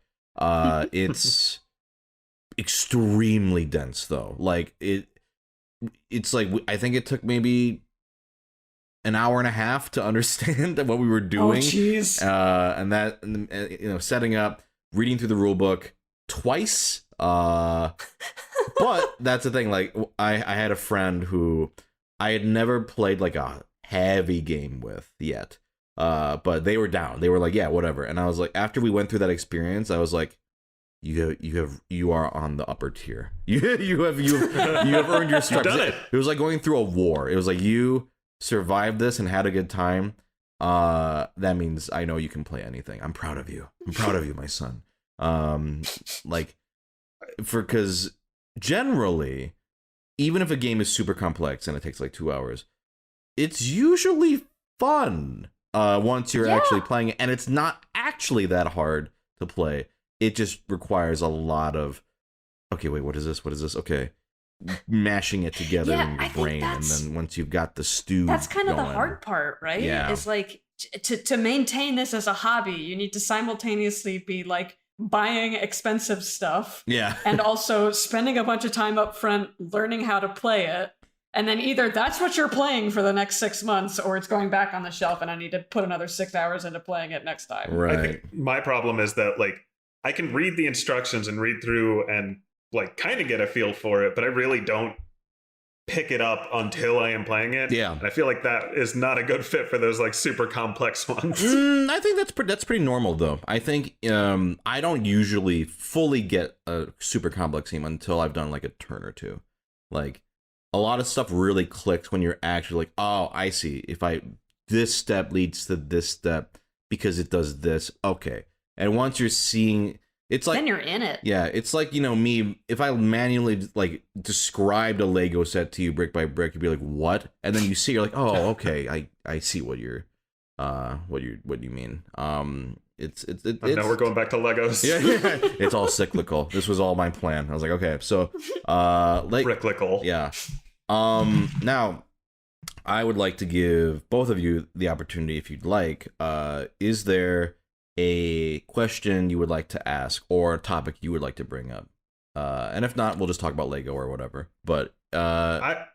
it's extremely dense though. Like it's like, I think it took maybe an hour and a half to understand what we were doing. Oh, jeez. And you know, setting up, reading through the rule book twice. But that's the thing. Like, I had a friend who I had never played like a heavy game with yet. But they were down. They were like, yeah, whatever. And I was like, after we went through that experience, I was like, you are on the upper tier. You have earned your stripes. You've done it. It was like going through a war. It was like, you survived this and had a good time. That means I know you can play anything. I'm proud of you. I'm proud of you, my son. Because generally, even if a game is super complex and it takes like 2 hours, it's usually fun once you're actually playing it, and it's not actually that hard to play. It just requires a lot of, okay, wait, what is this? Okay, mashing it together in your brain, and then once you've got the stew, that's kind of going, the hard part, right? Yeah. It's like to maintain this as a hobby, you need to simultaneously be like buying expensive stuff. Yeah. And also spending a bunch of time up front learning how to play it. And then either that's what you're playing for the next 6 months, or it's going back on the shelf and I need to put another 6 hours into playing it next time. Right. I think my problem is that, like, I can read the instructions and read through and, like, kind of get a feel for it, but I really don't pick it up until I am playing it. Yeah. And I feel like that is not a good fit for those, like, super complex ones. I think that's pretty normal, though. I think I don't usually fully get a super complex game until I've done, like, a turn or two. Like, a lot of stuff really clicks when you're actually like, oh, I see. This step leads to this step because it does this. Okay. And once you're seeing, it's like, then you're in it. Yeah. It's like, me, if I manually like described a Lego set to you brick by brick, you'd be like, what? And then you see, you're like, oh, okay. I see what you mean. It's now we're going back to Legos. Yeah. It's all cyclical. This was all my plan. I was like, okay, so like cyclical. Yeah. Now I would like to give both of you the opportunity, if you'd like. Is there a question you would like to ask or a topic you would like to bring up? And if not, we'll just talk about Lego or whatever. But for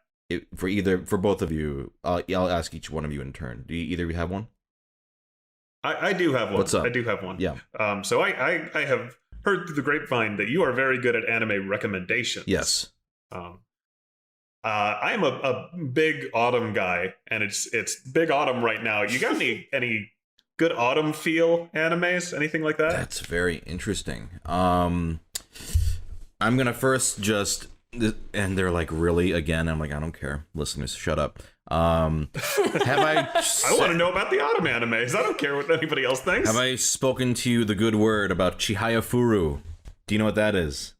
both of you, I'll ask each one of you in turn. Do either of you have one? I do have one. What's up? I do have one. Yeah. So I have heard through the grapevine that you are very good at anime recommendations. Yes. I am a big autumn guy, and it's big autumn right now. You got any good autumn feel animes? Anything like that? That's very interesting. I'm gonna first just, and they're like, really again. I'm like, I don't care. Listeners, shut up. Have I? I want to know about the autumn animes. I don't care what anybody else thinks. Have I spoken to you the good word about Chihaya Furu? Do you know what that is?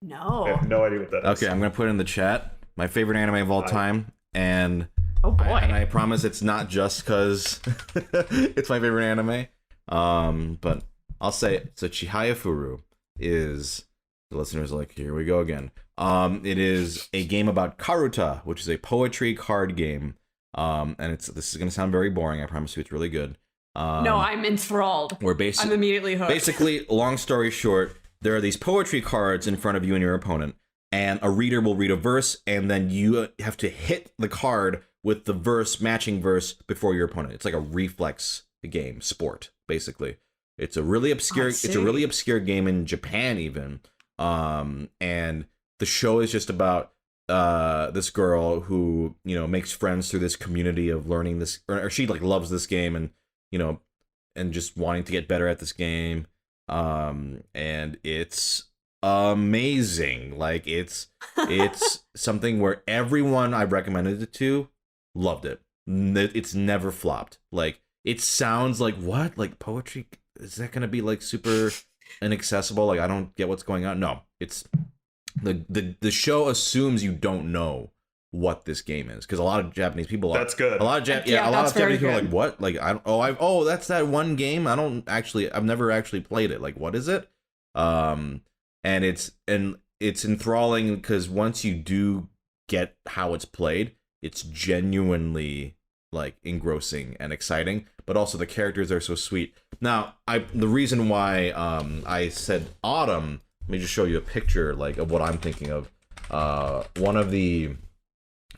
No. I have no idea what that is. Okay, I'm gonna put it in the chat. My favorite anime of all time, and oh boy, I promise it's not just because it's my favorite anime. But I'll say it. So Chihaya Furu is, the listeners are like, here we go again. It is a game about Karuta, which is a poetry card game. And this is gonna sound very boring. I promise you, it's really good. No, I'm enthralled. I'm immediately hooked. Basically, long story short, there are these poetry cards in front of you and your opponent, and a reader will read a verse, and then you have to hit the card with the matching verse before your opponent. It's like a reflex game, sport, basically. It's a really obscure game in Japan, even. And the show is just about this girl who, makes friends through this community of learning this, or she like loves this game, and and just wanting to get better at this game. And it's amazing. Like it's something where everyone I recommended it to loved it. It's never flopped. Like, it sounds like, what? Like, poetry? Is that gonna be like super inaccessible? Like, I don't get what's going on. No, it's the show assumes you don't know what this game is, because a lot of Japanese people that's good. A lot of Japanese people are like, what? Like, that's that one game. I've never actually played it. Like, what is it? And it's enthralling because once you do get how it's played, it's genuinely like engrossing and exciting, but also the characters are so sweet. Now, the reason why I said autumn, let me just show you a picture like of what I'm thinking of. One of the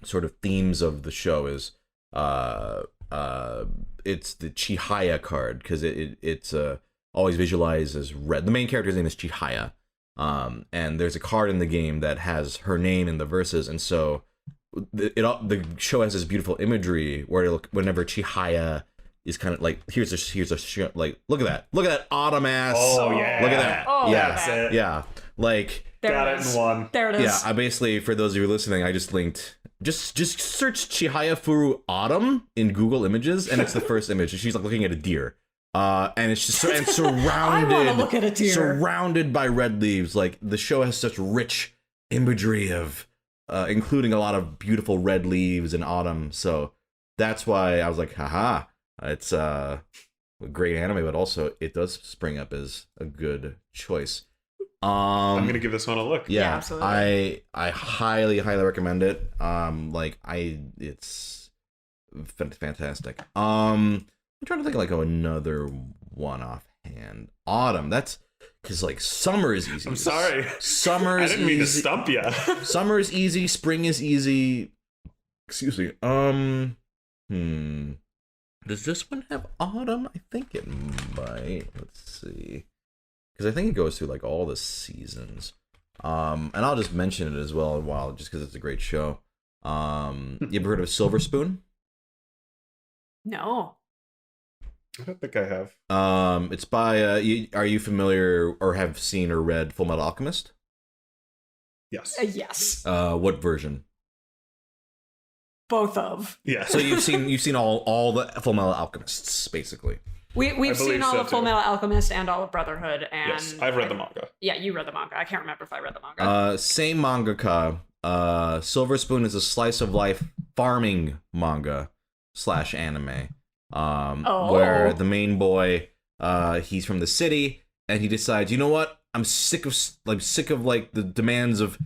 sort of themes of the show is it's the Chihaya card, because it's always visualized as red. The main character's name is Chihaya. And there's a card in the game that has her name in the verses, and so the show has this beautiful imagery where whenever Chihaya is kind of like, here's a like, look at that autumn ass. Oh yeah, look at that. Oh yeah, that's it. Yeah, like got it in one. There it is. Yeah, I basically, for those of you listening, I just linked. Just search Chihaya Furu autumn in Google Images, and it's the first image. She's like looking at a deer. And it's just surrounded. I want to look at a deer. Surrounded by red leaves. Like, the show has such rich imagery of, including a lot of beautiful red leaves in autumn. So that's why I was like, haha, it's a great anime, but also it does spring up as a good choice. I'm gonna give this one a look. Yeah, absolutely. I highly recommend it. It's fantastic. I'm trying to think of like another one offhand. Autumn. That's because like summer is easy. I'm sorry. Summer is I didn't mean to easy. stump you. Summer is easy. Spring is easy. Excuse me. Does this one have autumn? I think it might. Let's see. Because I think it goes through like all the seasons. And I'll just mention it as well in a while, just because it's a great show. You ever heard of Silver Spoon? No. I don't think I have. It's by. Are you familiar or have seen or read Full Metal Alchemist? Yes. Yes. What version? Both of. Yeah. So you've seen all the Full Metal Alchemists basically. We've seen all so of Full too. Metal Alchemist and all of Brotherhood, and Yes, I've read the manga. Yeah, you read the manga. I can't remember if I read the manga. Same mangaka. Silver Spoon is a slice of life farming manga / anime. Where the main boy, he's from the city, and he decides, you know what? I'm sick of the demands of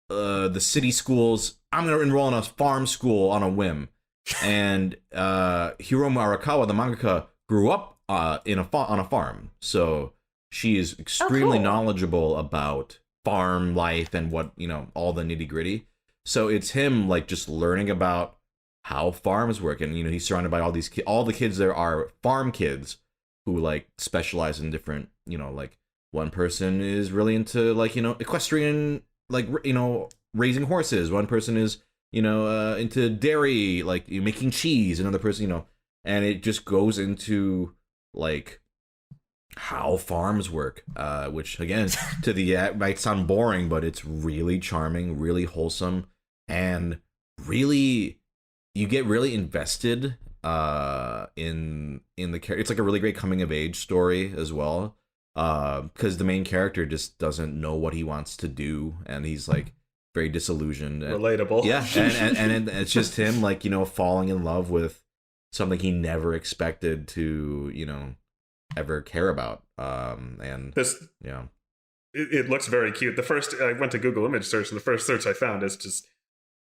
the city schools. I'm gonna enroll in a farm school on a whim. And Hiromu Arakawa, the mangaka, grew up on a farm, so she is extremely knowledgeable about farm life and what, all the nitty gritty. So it's him like just learning about how farms work, and he's surrounded by all these all the kids there are farm kids who like specialize in different, like one person is really into like equestrian, like raising horses. One person is into dairy, like making cheese. Another person, and it just goes into like how farms work, which again to the might sound boring, but it's really charming, really wholesome, and really you get really invested in the character. It's like a really great coming of age story as well, because the main character just doesn't know what he wants to do, and he's like very disillusioned. Relatable. Yeah, and it's just him like falling in love with something he never expected to ever care about. And this it looks very cute. The first I went to Google image search, and the first search I found is just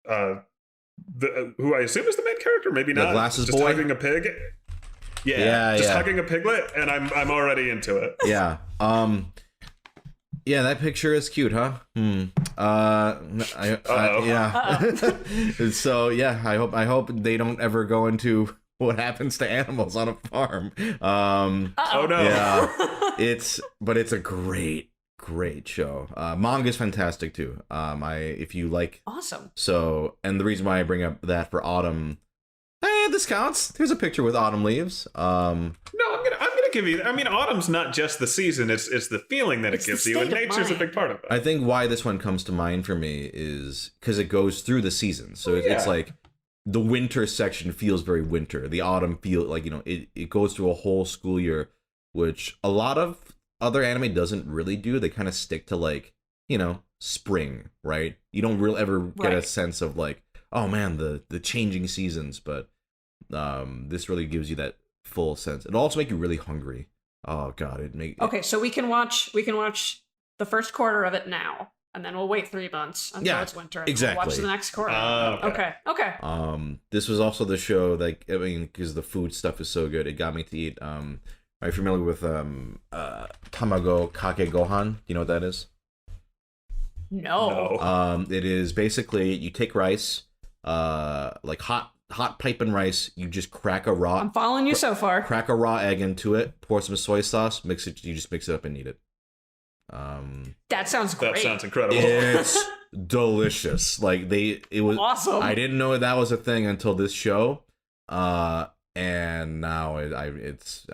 who I assume is the main character, maybe not. The glasses just boy hugging a pig. Just hugging a piglet, and I'm already into it. Yeah. Yeah, that picture is cute, huh? So yeah, I hope they don't ever go into what happens to animals on a farm. Oh no. Yeah. It's a great show. Manga's fantastic too. If you like. Awesome. So, and the reason why I bring up that for autumn, this counts. Here's a picture with autumn leaves. No, I'm gonna give you. I mean, autumn's not just the season; it's the feeling that it gives you, and nature's a big part of it. I think why this one comes to mind for me is because it goes through the seasons. So it's like the winter section feels very winter. The autumn feel like it goes through a whole school year, which a lot of other anime doesn't really do. They kind of stick to like spring, right? You don't really ever get a sense of like, oh man, the changing seasons, but this really gives you that full sense. It'll also make you really hungry. Oh god, okay, so we can watch the first quarter of it now, and then we'll wait 3 months until it's winter, and exactly. we'll watch the next quarter. Okay. This was also the show, like, I mean, because the food stuff is so good, it got me to eat. Are you familiar with tamago kake gohan? Do you know what that is? No. It is basically you take rice, like hot piping rice. You just crack a raw. I'm following you so far. Crack a raw egg into it. Pour some soy sauce. Mix it. You just mix it up and eat it. That sounds great. That sounds incredible. It's delicious. Like it was awesome. I didn't know that was a thing until this show. And now it's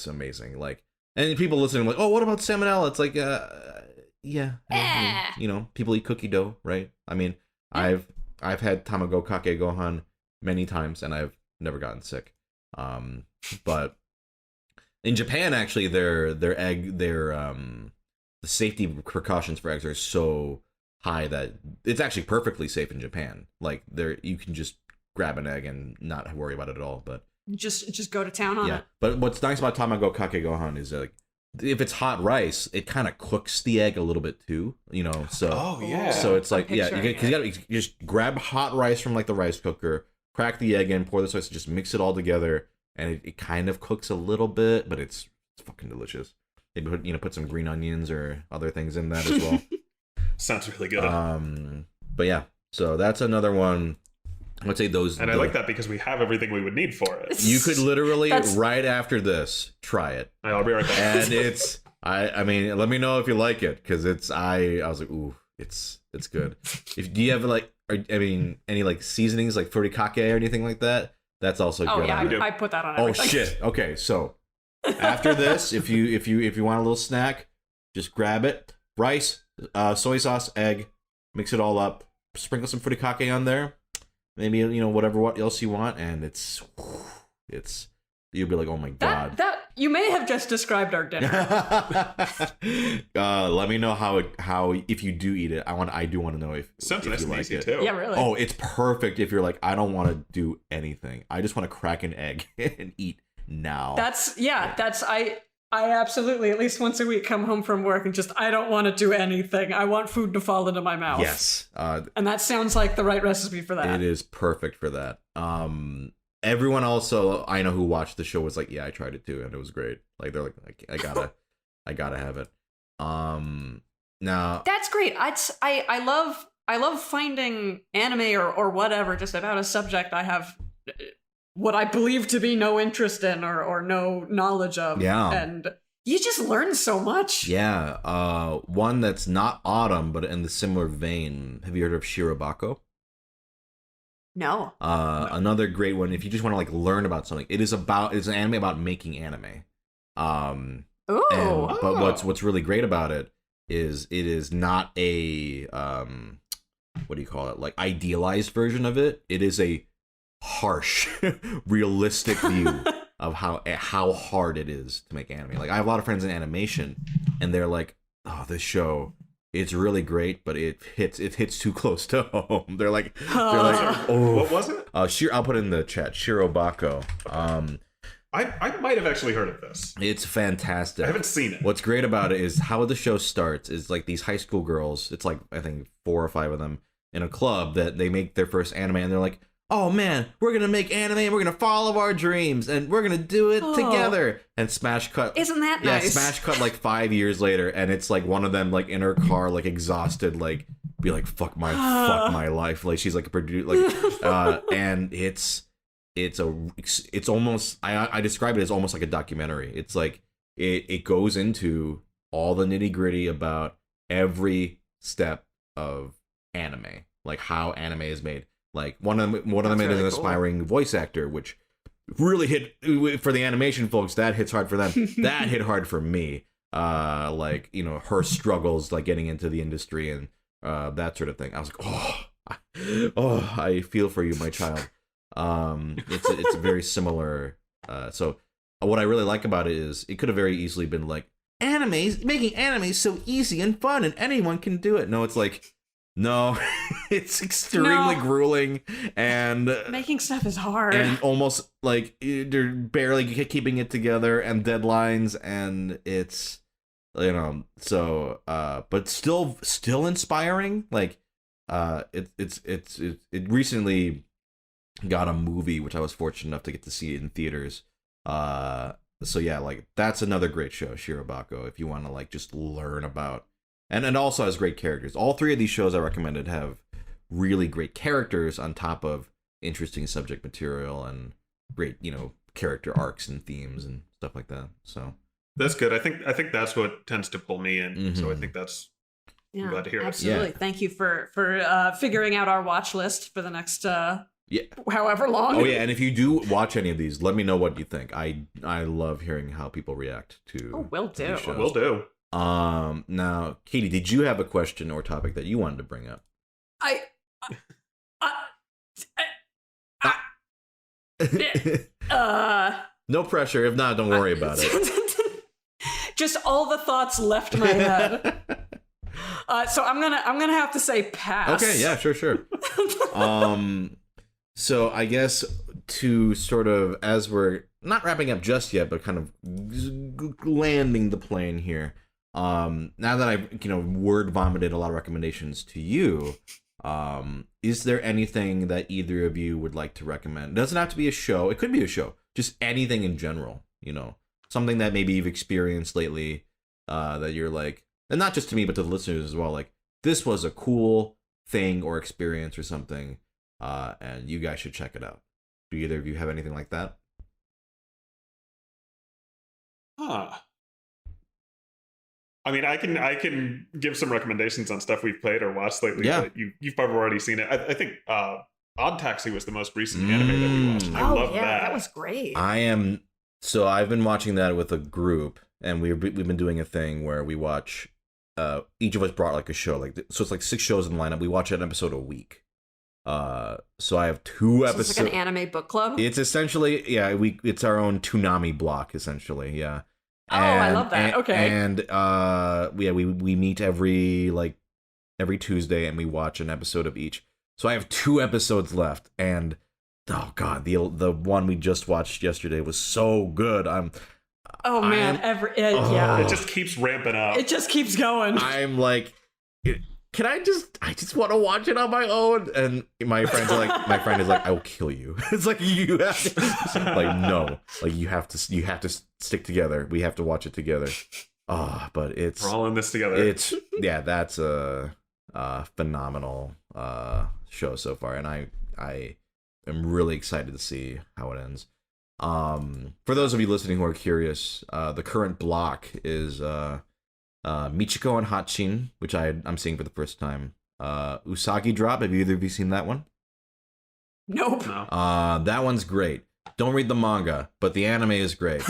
amazing. Like, and people listening like, oh, what about salmonella? It's like, people eat cookie dough, right? I mean, I've had tamago kake gohan many times, and I've never gotten sick. But in Japan, actually, the safety precautions for eggs are so high that it's actually perfectly safe in Japan. Like you can just grab an egg and not worry about it at all. But just go to town on it. But what's nice about tamago kake gohan is like, if it's hot rice, it kind of cooks the egg a little bit too, so so it's like you just grab hot rice from like the rice cooker, crack the egg in, pour the sauce, just mix it all together, and it kind of cooks a little bit, but it's fucking delicious. Maybe put some green onions or other things in that as well. Sounds really good. But yeah, so that's another one. I would say those. And I like that because we have everything we would need for it. You could literally right after this try it. I'll be right back. And it's I mean, let me know if you like it, because I was like, ooh, it's good. Do you have like any like seasonings like furikake or anything like that? That's also good. Oh yeah, I put that on everything. Oh shit. Okay, so after this, if you want a little snack, just grab it. Rice, soy sauce, egg, mix it all up. Sprinkle some furikake on there. Maybe what else you want, and it's you'll be like, oh my god. That you may have just described our dinner. Let me know how if you do eat it. I do want to know if sounds nice you and like easy it. too. Yeah, really. Oh, it's perfect if you're like, I don't want to do anything. I just want to crack an egg and eat now. I absolutely, at least once a week, come home from work and just, I don't want to do anything. I want food to fall into my mouth. Yes. And that sounds like the right recipe for that. It is perfect for that. Everyone also I know who watched the show was like, yeah, I tried it too, and it was great. Like, they're like, I gotta have it. Now that's great. I love finding anime or whatever just about a subject I have what I believe to be no interest in or no knowledge of. Yeah. And you just learn so much. Yeah. One that's not autumn, but in the similar vein. Have you heard of Shirobako? No. Another great one. If you just want to like learn about something, it's an anime about making anime. But what's really great about it is not a what do you call it? Like idealized version of it. It is a harsh, realistic view of how hard it is to make anime. Like, I have a lot of friends in animation, and they're like, "Oh, this show, it's really great, but it hits too close to home." They're like, "Oh, what was it?" I'll put it in the chat. Shirobako. I might have actually heard of this. It's fantastic. I haven't seen it. What's great about it is how the show starts is like these high school girls. It's like, I think 4 or 5 of them in a club that they make their first anime, and they're like, oh man, we're gonna make anime and we're gonna follow our dreams and we're gonna do it together. And smash cut. Isn't that nice? Yeah, smash cut like 5 years later, and it's like one of them like in her car, like exhausted, like be like, fuck my life. Like, she's like a producer, like and it's almost, I describe it as almost like a documentary. It's like it goes into all the nitty-gritty about every step of anime, like how anime is made. Like, one of them is an aspiring voice actor, which really hit for the animation folks. That hits hard for them. That hit hard for me. Like, her struggles, like getting into the industry and that sort of thing. I was like, I feel for you, my child. It's very similar. So what I really like about it is it could have very easily been like, making anime so easy and fun and anyone can do it. No, it's like, no, it's extremely grueling, and making stuff is hard, and almost like they're barely keeping it together, and deadlines, and it's so but still inspiring. Like it recently got a movie, which I was fortunate enough to get to see it in theaters. So yeah, like that's another great show, Shirobako, if you want to like just learn about. And also has great characters. All 3 of these shows I recommended have really great characters on top of interesting subject material and great, character arcs and themes and stuff like that. So that's good. I think that's what tends to pull me in. Mm-hmm. So I think that's I'm glad to hear absolutely. it. Yeah. Thank you for figuring out our watch list for the next however long. Oh yeah, and if you do watch any of these, let me know what you think. I love hearing how people react to. Oh, will do. Will do. Now, Katie, did you have a question or topic that you wanted to bring up? No pressure. If not, don't worry about it. Just all the thoughts left my head. So I'm gonna have to say pass. Okay, yeah, sure. So I guess to sort of, as we're not wrapping up just yet, but kind of landing the plane here. Now that I've word vomited a lot of recommendations to you, is there anything that either of you would like to recommend? It doesn't have to be a show. It could be a show. Just anything in general. Something that maybe you've experienced lately that you're like, and not just to me, but to the listeners as well, like, this was a cool thing or experience or something, and you guys should check it out. Do either of you have anything like that? I mean, I can give some recommendations on stuff we've played or watched lately. Yeah. But you've probably already seen it. I think Odd Taxi was the most recent anime that we watched. I love that. That was great. I've been watching that with a group, and we've been doing a thing where we watch. Each of us brought like a show, so it's like 6 shows in the lineup. We watch an episode a week. So I have 2 episodes. It's like an anime book club. It's essentially it's our own Toonami block essentially. Yeah. I love that. Okay. And we meet every Tuesday and we watch an episode of each. So I have 2 episodes left, and oh god, the one we just watched yesterday was so good. It just keeps ramping up. It just keeps going. I'm like, can I just want to watch it on my own? And my friend is like, I will kill you. It's like, you have to, like, no, like you have to stick together. We have to watch it together. But we're all in this together. That's a phenomenal show so far, and I am really excited to see how it ends. For those of you listening who are curious, the current block is Michiko and Hatchin, which I'm seeing for the first time. Usagi Drop. Have either of you seen that one? Nope. No. That one's great. Don't read the manga, but the anime is great.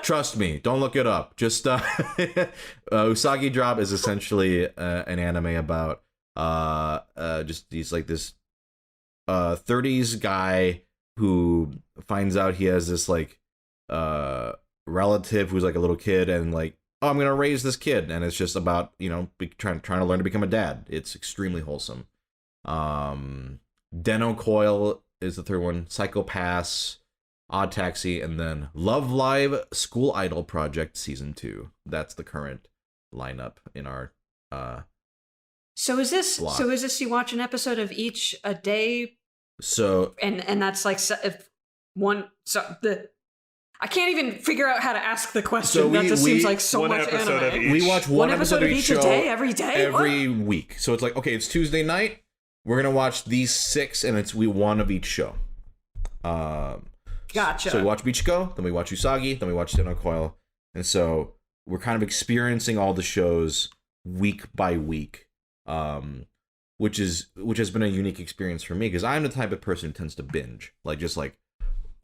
Trust me, don't look it up. Just Usagi Drop is essentially an anime about just this 30s guy who finds out he has this like relative who's like a little kid, and like, oh, I'm gonna raise this kid, and it's just about, you know, trying to learn to become a dad. It's extremely wholesome. Deno Coil is the third one. Psychopaths, Odd Taxi, and then Love Live School Idol Project Season 2. That's the current lineup in our So is this block. You watch an episode of each a day? So and that's like one. So I can't even figure out how to ask the question. So that just seems like one much episode anime. of each. we watch one episode of each show a day, every day, every week. So it's like, okay, it's Tuesday night. We're gonna watch these 6, and it's one of each show. Gotcha. So we watch Michiko, then we watch Usagi, then we watch Deno Coil, and so we're kind of experiencing all the shows week by week, which has been a unique experience for me, because I'm the type of person who tends to binge, like just like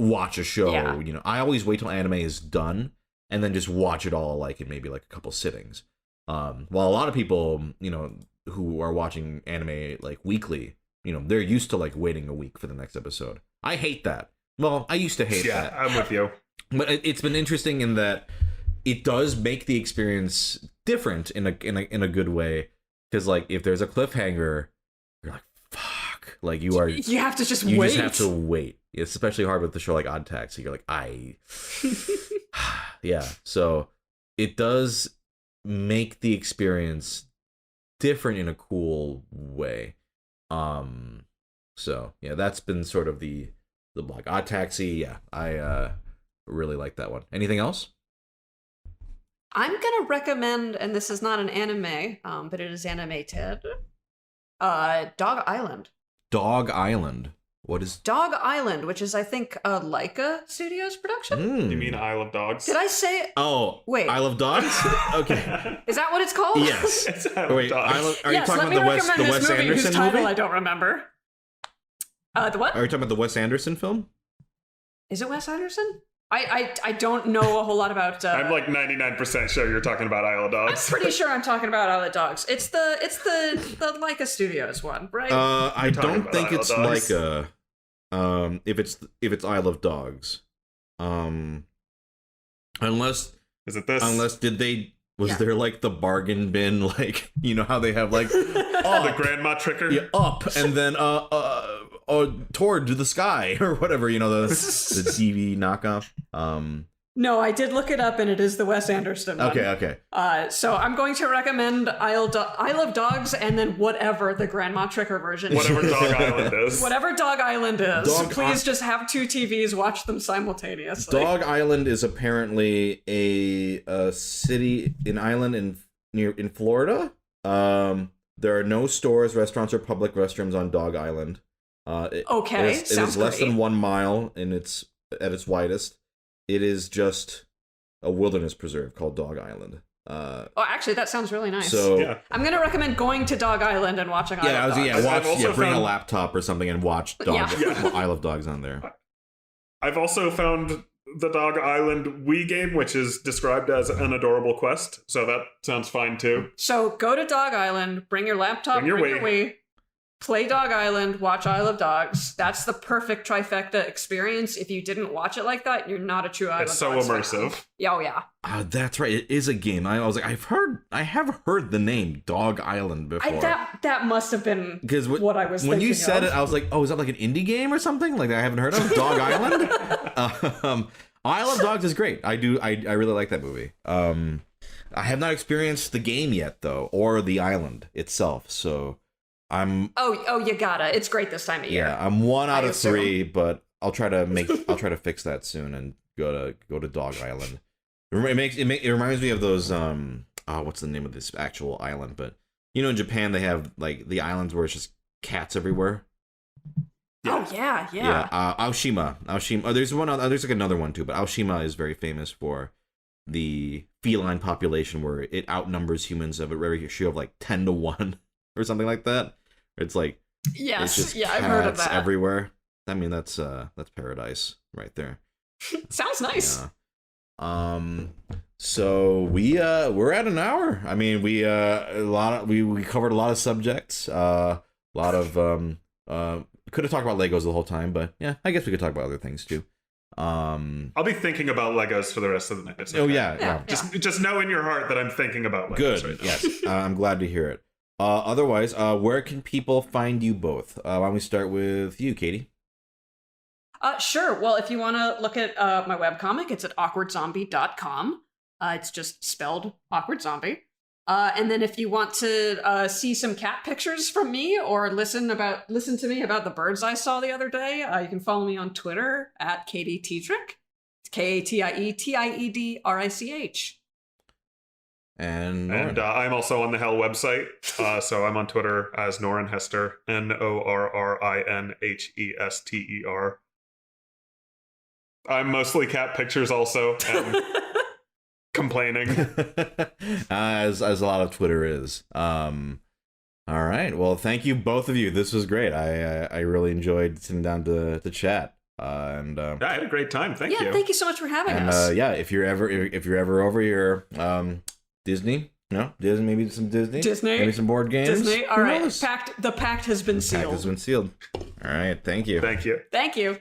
watch a show. Yeah. You know, I always wait till anime is done and then just watch it all, like in maybe like a couple sittings. While a lot of people, you know, who are watching anime like weekly, you know, they're used to like waiting a week for the next episode. I hate that. Well, I used to hate that. Yeah, I'm with you. But it's been interesting in that it does make the experience different in a good way, because like if there's a cliffhanger, you're like, fuck, like you have to just wait. wait. You just have to wait. It's especially hard with the show like Odd Taxi. You're like, yeah. So it does make the experience different in a cool way. So yeah, that's been sort of the block. Odd Taxi, yeah, I really like that one. Anything else? I'm gonna recommend, and this is not an anime, but it is animated. Dog Island. Dog Island. What is Dog Island, which is, I think, a Leica Studios production? You mean Isle of Dogs? Did I say it? Oh, wait. Isle of Dogs? Okay. Is that what it's called? Yes. It's Isle Wait, of Dogs. are you talking about the Wes Anderson whose title movie? I don't remember. The what? Are you talking about the Wes Anderson film? Is it Wes Anderson? I don't know a whole lot about. I'm like 99% sure you're talking about Isle of Dogs. I'm pretty sure I'm talking about Isle of Dogs. It's the Leica Studios one, right? I don't think it's Dogs. Leica. If it's Isle of Dogs, unless is it this? Unless there like the bargain bin, like, you know how they have like the grandma tricker, yeah, up and then toward the sky or whatever, you know, the TV knockoff. No, I did look it up, and it is the Wes Anderson one. Okay. So I'm going to recommend I Love Dogs, and then whatever the Grandma Tricker version. Whatever Dog Island is. Whatever Dog Island is. Please just have 2 TVs, watch them simultaneously. Dog Island is apparently a city, an island in Florida. There are no stores, restaurants, or public restrooms on Dog Island. It is less than 1 mile at its widest. It is just a wilderness preserve called Dog Island. Actually, that sounds really nice. So yeah. I'm going to recommend going to Dog Island and watching I Love Dogs. Bring a laptop or something and watch I Love Dogs on there. I've also found the Dog Island Wii game, which is described as an adorable quest, so that sounds fine too. So go to Dog Island, bring your laptop, bring your Wii, play Dog Island, watch I Love Dogs. That's the perfect trifecta experience. If you didn't watch it like that, you're not a true I Love Dogs. It's so immersive. Fan. Oh yeah. That's right. It is a game. I was like, I have heard the name Dog Island before. That must have been what I was thinking when you said it. I was like, oh, is that like an indie game or something? Like I haven't heard of Dog Island. I Love Dogs is great. I really like that movie. I have not experienced the game yet though, or the island itself. So. You gotta. It's great this time of year. Yeah, I'm 1 out of 3, but I'll try to fix that soon and go to Dog Island. It reminds me of those what's the name of this actual island? But you know, in Japan they have like the islands where it's just cats everywhere. Yeah. Oh yeah. Aoshima. Oh, there's one. There's like another one too, but Aoshima is very famous for the feline population where it outnumbers humans of a ratio of like 10 to 1 or something like that. It's like I've heard of that everywhere. I mean, that's paradise right there. Sounds nice. Yeah. So we're at an hour. I mean, we covered a lot of subjects. A lot of could have talked about Legos the whole time, but yeah, I guess we could talk about other things too. I'll be thinking about Legos for the rest of the night. Okay. Oh yeah. Just know in your heart that I'm thinking about Legos. Good. Right now. Yes. I'm glad to hear it. Otherwise, where can people find you both? Why don't we start with you, Katie? Sure. Well, if you want to look at my webcomic, it's at awkwardzombie.com. It's just spelled awkward zombie. And then if you want to see some cat pictures from me or listen to me about the birds I saw the other day, you can follow me on Twitter at TIEDRICH. It's KATIETIEDRICH. And I'm also on the Hell website, so I'm on Twitter as Norrin HESTER, NORRINHESTER. I'm mostly cat pictures also, and complaining. as a lot of Twitter is. All right, well, thank you both of you. This was great. I really enjoyed sitting down to chat. I had a great time. Thank you. Yeah, thank you so much for having us. If you're ever over here. Disney? No? Disney, maybe some Disney? Maybe some board games? Disney? All right. The pact has been sealed. The pact has been sealed. All right. Thank you. Thank you. Thank you.